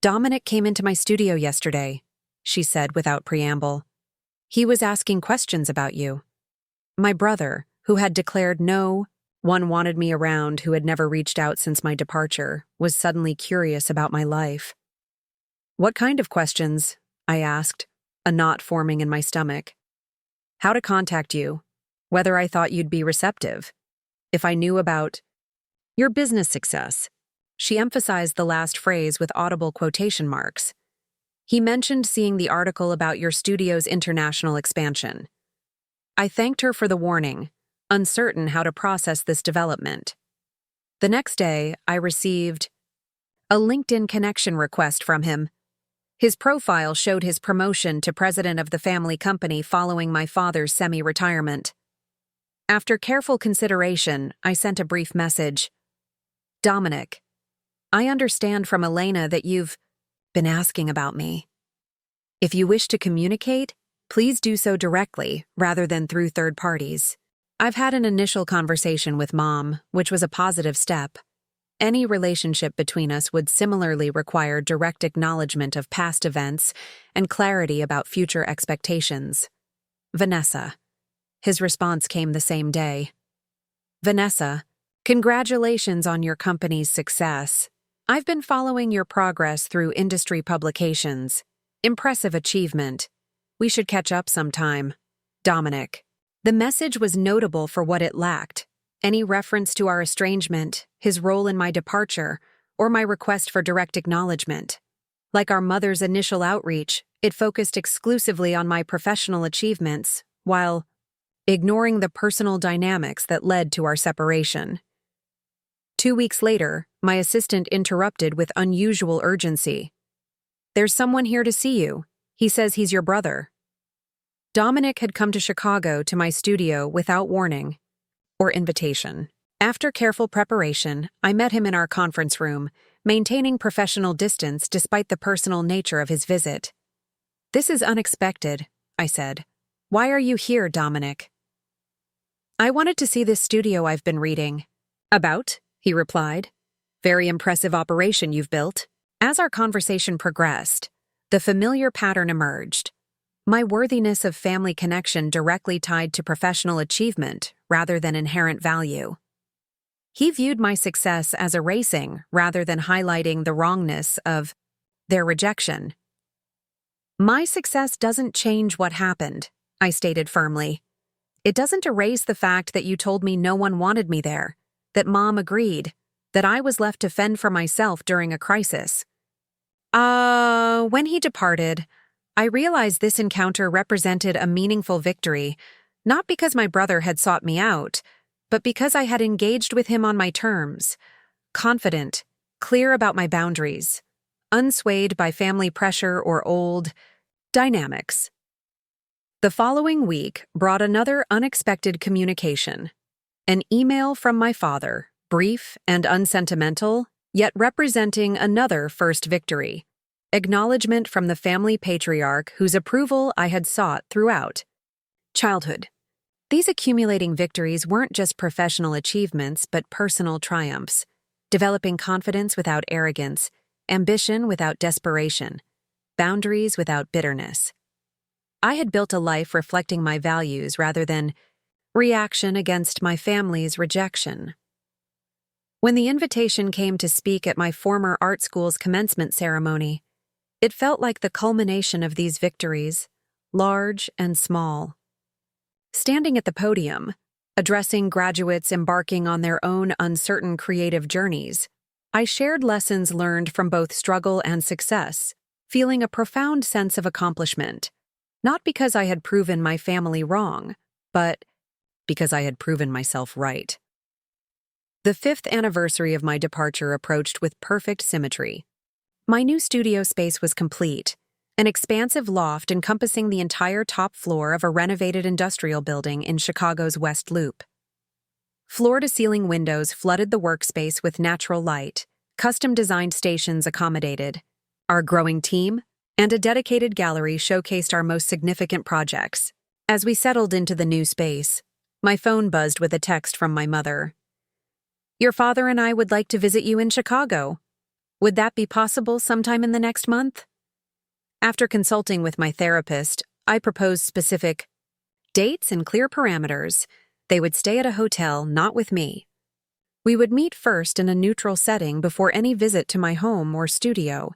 Dominic came into my studio yesterday, she said without preamble. He was asking questions about you. My brother, who had declared no one wanted me around who had never reached out since my departure, was suddenly curious about my life. What kind of questions? I asked, a knot forming in my stomach. How to contact you, whether I thought you'd be receptive, if I knew about your business success. She emphasized the last phrase with audible quotation marks. He mentioned seeing the article about your studio's international expansion. I thanked her for the warning, uncertain how to process this development. The next day, I received a LinkedIn connection request from him. His profile showed his promotion to president of the family company following my father's semi-retirement. After careful consideration, I sent a brief message. Dominic, I understand from Elena that you've been asking about me. If you wish to communicate, please do so directly rather than through third parties. I've had an initial conversation with Mom, which was a positive step. Any relationship between us would similarly require direct acknowledgement of past events and clarity about future expectations. Vanessa. His response came the same day. Vanessa, congratulations on your company's success. I've been following your progress through industry publications. Impressive achievement. We should catch up sometime. Dominic. The message was notable for what it lacked. Any reference to our estrangement, his role in my departure, or my request for direct acknowledgement. Like our mother's initial outreach, it focused exclusively on my professional achievements, while ignoring the personal dynamics that led to our separation. 2 weeks later, my assistant interrupted with unusual urgency. There's someone here to see you. He says he's your brother. Dominic had come to Chicago to my studio without warning or invitation. After careful preparation, I met him in our conference room, maintaining professional distance despite the personal nature of his visit. This is unexpected, I said. Why are you here, Dominic? I wanted to see this studio I've been reading about, he replied. Very impressive operation you've built. As our conversation progressed, the familiar pattern emerged. My worthiness of family connection directly tied to professional achievement rather than inherent value. He viewed my success as erasing rather than highlighting the wrongness of their rejection. My success doesn't change what happened, I stated firmly. It doesn't erase the fact that you told me no one wanted me there, that Mom agreed, that I was left to fend for myself during a crisis. When he departed, I realized this encounter represented a meaningful victory, not because my brother had sought me out, but because I had engaged with him on my terms, confident, clear about my boundaries, unswayed by family pressure or old dynamics. The following week brought another unexpected communication. An email from my father, brief and unsentimental, yet representing another first victory. Acknowledgement from the family patriarch whose approval I had sought throughout childhood. These accumulating victories weren't just professional achievements but personal triumphs, developing confidence without arrogance, ambition without desperation, boundaries without bitterness. I had built a life reflecting my values rather than reaction against my family's rejection. When the invitation came to speak at my former art school's commencement ceremony, it felt like the culmination of these victories, large and small. Standing at the podium, addressing graduates embarking on their own uncertain creative journeys, I shared lessons learned from both struggle and success, feeling a profound sense of accomplishment. Not because I had proven my family wrong, but because I had proven myself right. The 5th anniversary of my departure approached with perfect symmetry. My new studio space was complete, an expansive loft encompassing the entire top floor of a renovated industrial building in Chicago's West Loop. Floor-to-ceiling windows flooded the workspace with natural light, custom-designed stations accommodated our growing team, and a dedicated gallery showcased our most significant projects. As we settled into the new space, my phone buzzed with a text from my mother. "Your father and I would like to visit you in Chicago. Would that be possible sometime in the next month?" After consulting with my therapist, I proposed specific dates and clear parameters. They would stay at a hotel, not with me. We would meet first in a neutral setting before any visit to my home or studio.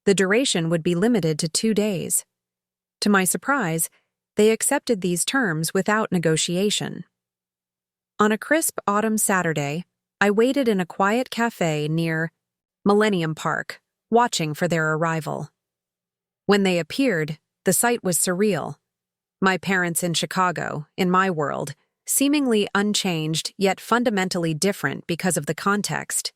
The duration would be limited to 2 days. To my surprise, they accepted these terms without negotiation. On a crisp autumn Saturday, I waited in a quiet cafe near Millennium Park, watching for their arrival. When they appeared, the sight was surreal. My parents in Chicago, in my world, seemingly unchanged yet fundamentally different because of the context.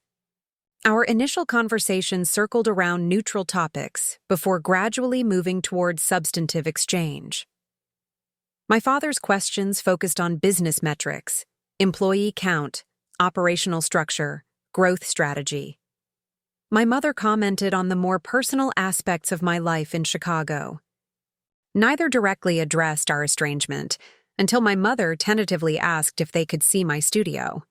Our initial conversation circled around neutral topics before gradually moving towards substantive exchange. My father's questions focused on business metrics, employee count, operational structure, growth strategy. My mother commented on the more personal aspects of my life in Chicago. Neither directly addressed our estrangement until my mother tentatively asked if they could see my studio.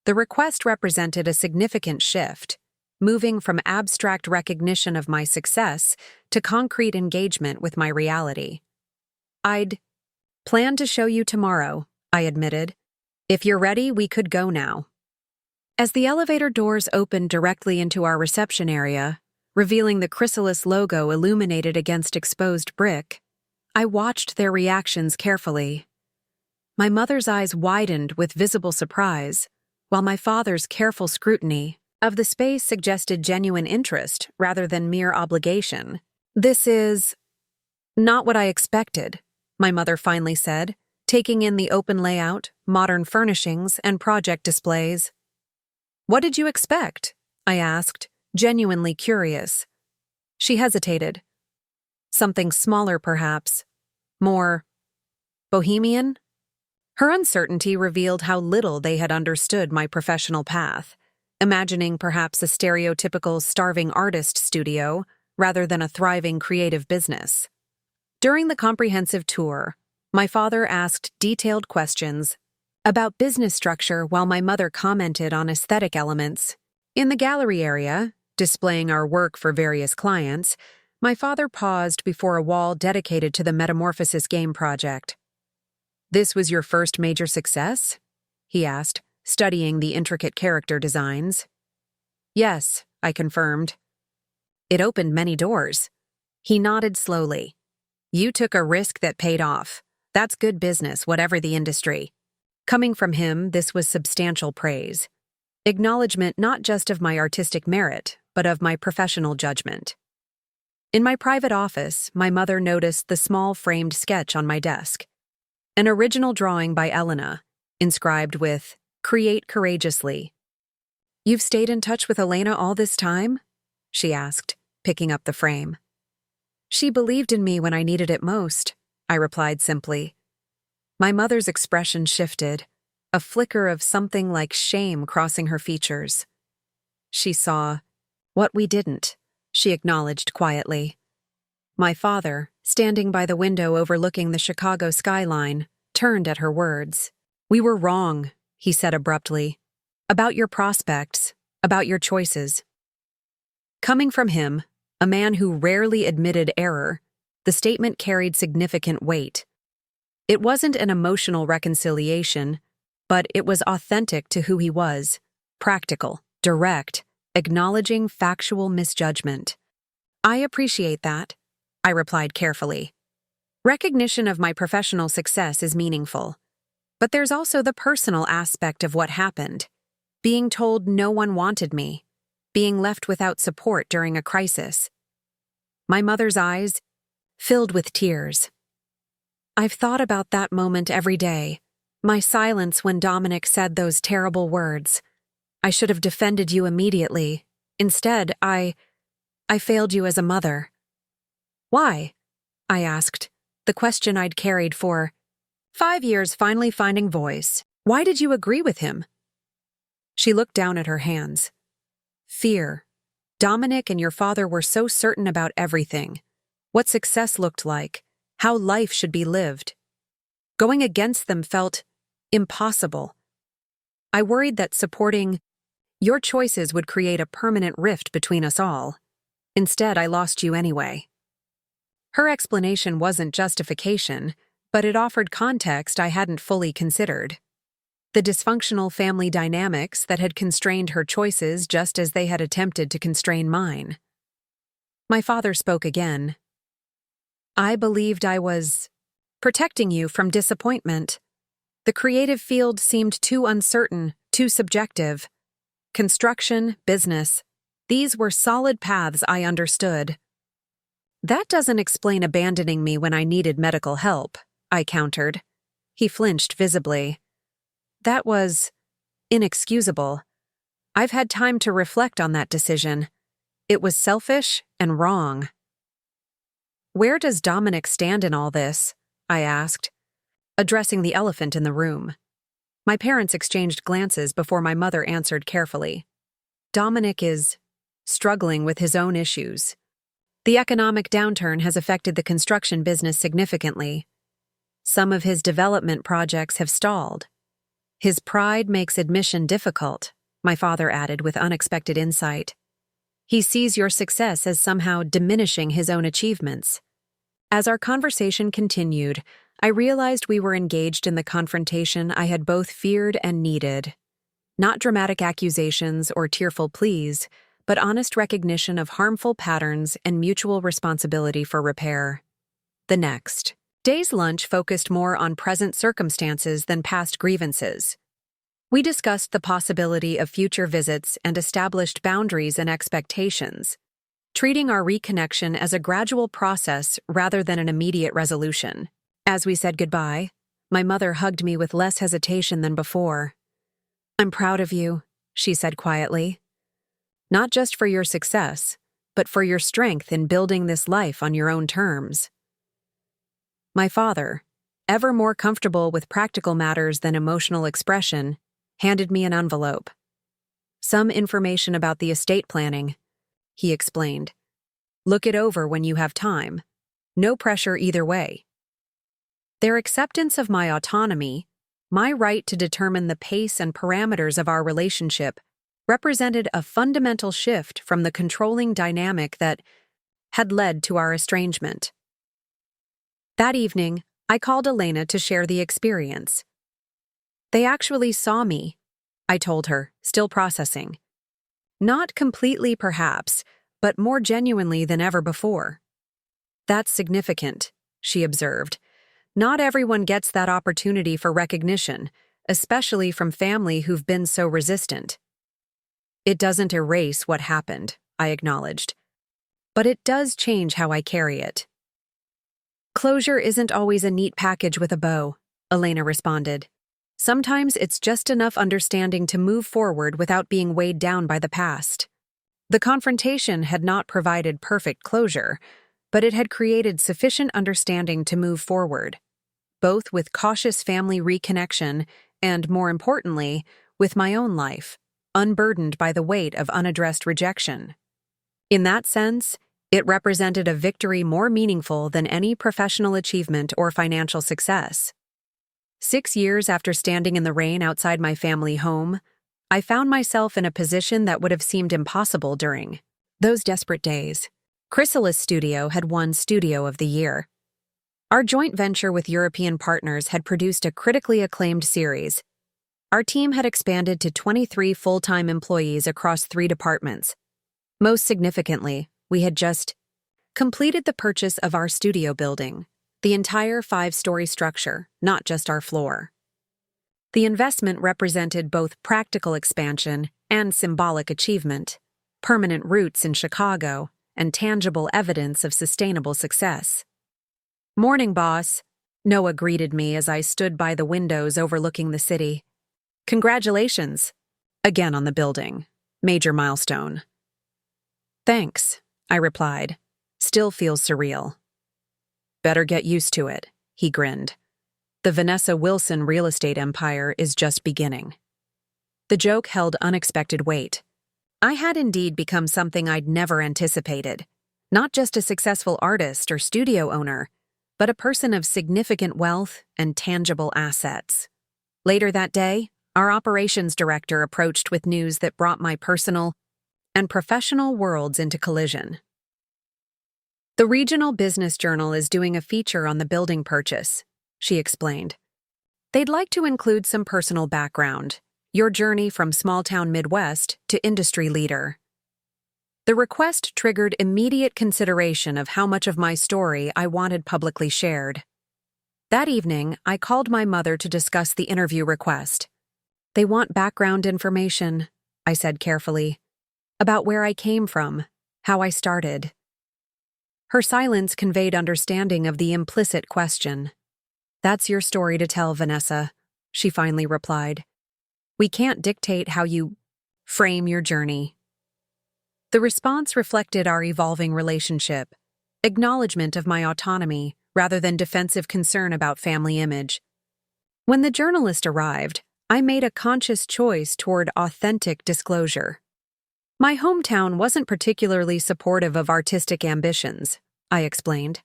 The request represented a significant shift, moving from abstract recognition of my success to concrete engagement with my reality. "I'd plan to show you tomorrow," I admitted. "If you're ready, we could go now." As the elevator doors opened directly into our reception area, revealing the Chrysalis logo illuminated against exposed brick, I watched their reactions carefully. My mother's eyes widened with visible surprise, while my father's careful scrutiny of the space suggested genuine interest rather than mere obligation. "This is not what I expected," my mother finally said, taking in the open layout, modern furnishings, and project displays. "What did you expect?" I asked, genuinely curious. She hesitated. "Something smaller, perhaps. More bohemian?" Her uncertainty revealed how little they had understood my professional path, imagining perhaps a stereotypical starving artist studio rather than a thriving creative business. During the comprehensive tour, my father asked detailed questions about business structure while my mother commented on aesthetic elements. In the gallery area, displaying our work for various clients, my father paused before a wall dedicated to the Metamorphosis game project. "This was your first major success?" he asked, studying the intricate character designs. "Yes," I confirmed. "It opened many doors." He nodded slowly. "You took a risk that paid off, That's good business, whatever the industry. Coming from him, this was substantial praise. Acknowledgement not just of my artistic merit, but of my professional judgment. In my private office, my mother noticed the small framed sketch on my desk. An original drawing by Elena, inscribed with, "Create courageously." "You've stayed in touch with Elena all this time?" she asked, picking up the frame. "She believed in me when I needed it most," I replied simply. My mother's expression shifted, a flicker of something like shame crossing her features. She saw what we didn't, she acknowledged quietly. My father, standing by the window overlooking the Chicago skyline, turned at her words. "We were wrong," he said abruptly. "About your prospects, about your choices." Coming from him, a man who rarely admitted error, the statement carried significant weight. It wasn't an emotional reconciliation, but it was authentic to who he was, practical, direct, acknowledging factual misjudgment. "I appreciate that," I replied carefully. "Recognition of my professional success is meaningful. But there's also the personal aspect of what happened. Being told no one wanted me. Being left without support during a crisis." My mother's eyes filled with tears. "I've thought about that moment every day. My silence when Dominic said those terrible words. I should have defended you immediately. Instead, I failed you as a mother." "Why?" I asked, the question I'd carried for 5 years finally finding voice. "Why did you agree with him?" She looked down at her hands. "Fear. Dominic and your father were so certain about everything. What success looked like, how life should be lived. Going against them felt impossible. I worried that supporting your choices would create a permanent rift between us all. Instead, I lost you anyway." Her explanation wasn't justification, but it offered context I hadn't fully considered. The dysfunctional family dynamics that had constrained her choices just as they had attempted to constrain mine. My father spoke again. "I believed I was protecting you from disappointment. The creative field seemed too uncertain, too subjective. Construction, business, these were solid paths I understood." "That doesn't explain abandoning me when I needed medical help," I countered. He flinched visibly. "That was inexcusable. I've had time to reflect on that decision. It was selfish and wrong." "Where does Dominic stand in all this?" I asked, addressing the elephant in the room. My parents exchanged glances before my mother answered carefully. "Dominic is struggling with his own issues. The economic downturn has affected the construction business significantly. Some of his development projects have stalled. His pride makes admission difficult," my father added with unexpected insight. "He sees your success as somehow diminishing his own achievements." As our conversation continued, I realized we were engaged in the confrontation I had both feared and needed. Not dramatic accusations or tearful pleas, but honest recognition of harmful patterns and mutual responsibility for repair. The next day's lunch focused more on present circumstances than past grievances. We discussed the possibility of future visits and established boundaries and expectations, treating our reconnection as a gradual process rather than an immediate resolution. As we said goodbye, my mother hugged me with less hesitation than before. "I'm proud of you," she said quietly. "Not just for your success, but for your strength in building this life on your own terms." My father, ever more comfortable with practical matters than emotional expression, handed me an envelope. "Some information about the estate planning," he explained. "Look it over when you have time. No pressure either way." Their acceptance of my autonomy, my right to determine the pace and parameters of our relationship, represented a fundamental shift from the controlling dynamic that had led to our estrangement. That evening, I called Elena to share the experience. "They actually saw me," I told her, still processing. "Not completely, perhaps, but more genuinely than ever before." "That's significant," she observed. Not everyone gets that opportunity for recognition, especially from family who've been so resistant. It doesn't erase what happened, I acknowledged. But it does change how I carry it. Closure isn't always a neat package with a bow, Elena responded. Sometimes it's just enough understanding to move forward without being weighed down by the past. The confrontation had not provided perfect closure, but it had created sufficient understanding to move forward, both with cautious family reconnection and, more importantly, with my own life, unburdened by the weight of unaddressed rejection. In that sense, it represented a victory more meaningful than any professional achievement or financial success. 6 years after standing in the rain outside my family home, I found myself in a position that would have seemed impossible during those desperate days. Chrysalis Studio had won Studio of the Year. Our joint venture with European partners had produced a critically acclaimed series. Our team had expanded to 23 full-time employees across 3 departments. Most significantly, we had just completed the purchase of our studio building, the entire 5-story structure, not just our floor. The investment represented both practical expansion and symbolic achievement, permanent roots in Chicago, and tangible evidence of sustainable success. "Morning, boss," Noah greeted me as I stood by the windows overlooking the city. "Congratulations. Again on the building. Major milestone." "Thanks," I replied. "Still feels surreal." "Better get used to it," he grinned. "The Vanessa Wilson real estate empire is just beginning." The joke held unexpected weight. I had indeed become something I'd never anticipated. Not just a successful artist or studio owner, but a person of significant wealth and tangible assets. Later that day, our operations director approached with news that brought my personal and professional worlds into collision. "The Regional Business Journal is doing a feature on the building purchase," she explained. "They'd like to include some personal background, your journey from small-town Midwest to industry leader." The request triggered immediate consideration of how much of my story I wanted publicly shared. That evening, I called my mother to discuss the interview request. "They want background information," I said carefully, "about where I came from, how I started." Her silence conveyed understanding of the implicit question. "That's your story to tell, Vanessa," she finally replied. "We can't dictate how you frame your journey." The response reflected our evolving relationship, acknowledgement of my autonomy rather than defensive concern about family image. When the journalist arrived, I made a conscious choice toward authentic disclosure. My hometown wasn't particularly supportive of artistic ambitions, I explained.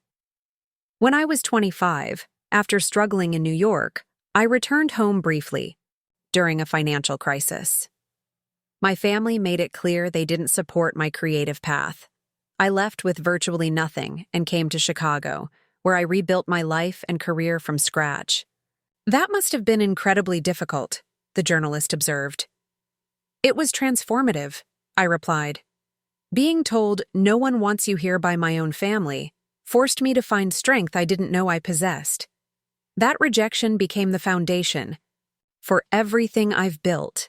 When I was 25, after struggling in New York, I returned home briefly, during a financial crisis. My family made it clear they didn't support my creative path. I left with virtually nothing and came to Chicago, where I rebuilt my life and career from scratch. "That must have been incredibly difficult," the journalist observed. "It was transformative," I replied. "Being told no one wants you here by my own family forced me to find strength I didn't know I possessed. That rejection became the foundation for everything I've built."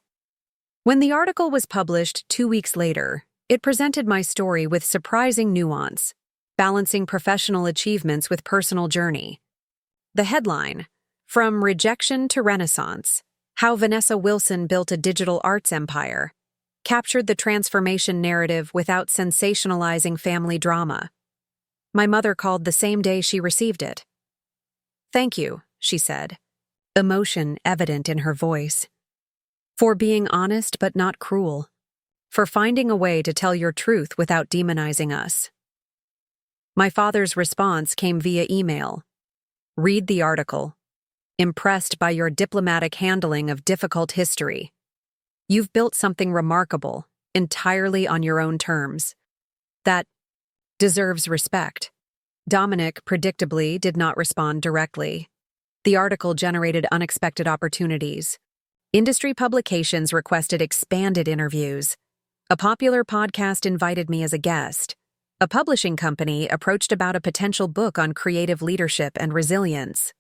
When the article was published 2 weeks later, it presented my story with surprising nuance, balancing professional achievements with personal journey. The headline, "From Rejection to Renaissance: How Vanessa Wilson Built a Digital Arts Empire," captured the transformation narrative without sensationalizing family drama. My mother called the same day she received it. "Thank you," she said, emotion evident in her voice. "For being honest but not cruel. For finding a way to tell your truth without demonizing us." My father's response came via email. "Read the article. Impressed by your diplomatic handling of difficult history. You've built something remarkable, entirely on your own terms. That deserves respect." Dominic, predictably, did not respond directly. The article generated unexpected opportunities. Industry publications requested expanded interviews. A popular podcast invited me as a guest. A publishing company approached about a potential book on creative leadership and resilience.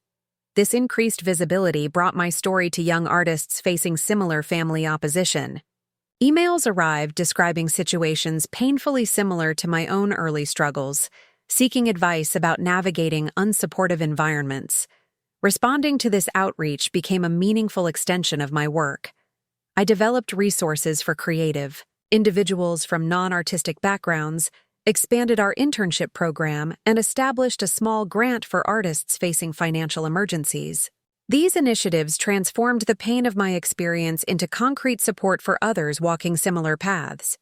This increased visibility brought my story to young artists facing similar family opposition. Emails arrived describing situations painfully similar to my own early struggles, seeking advice about navigating unsupportive environments. Responding to this outreach became a meaningful extension of my work. I developed resources for creative individuals from non-artistic backgrounds, expanded our internship program, and established a small grant for artists facing financial emergencies. These initiatives transformed the pain of my experience into concrete support for others walking similar paths.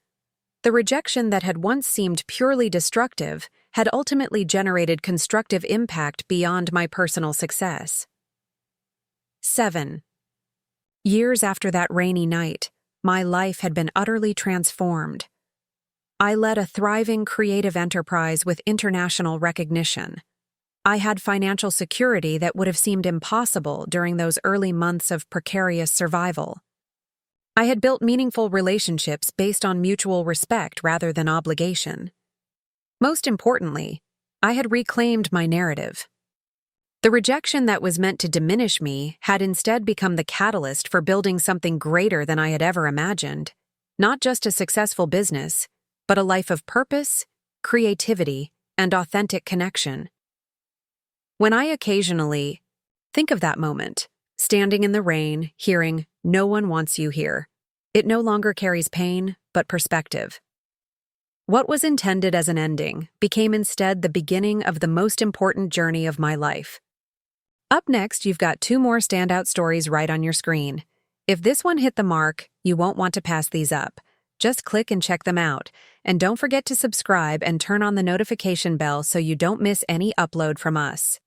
The rejection that had once seemed purely destructive had ultimately generated constructive impact beyond my personal success. 7. Years after that rainy night, my life had been utterly transformed. I led a thriving creative enterprise with international recognition. I had financial security that would have seemed impossible during those early months of precarious survival. I had built meaningful relationships based on mutual respect rather than obligation. Most importantly, I had reclaimed my narrative. The rejection that was meant to diminish me had instead become the catalyst for building something greater than I had ever imagined. Not just a successful business, but a life of purpose, creativity, and authentic connection. When I occasionally think of that moment, standing in the rain, hearing, "No one wants you here," it no longer carries pain, but perspective. What was intended as an ending became instead the beginning of the most important journey of my life. Up next, you've got 2 more standout stories right on your screen. If this one hit the mark, you won't want to pass these up. Just click and check them out. And don't forget to subscribe and turn on the notification bell so you don't miss any upload from us.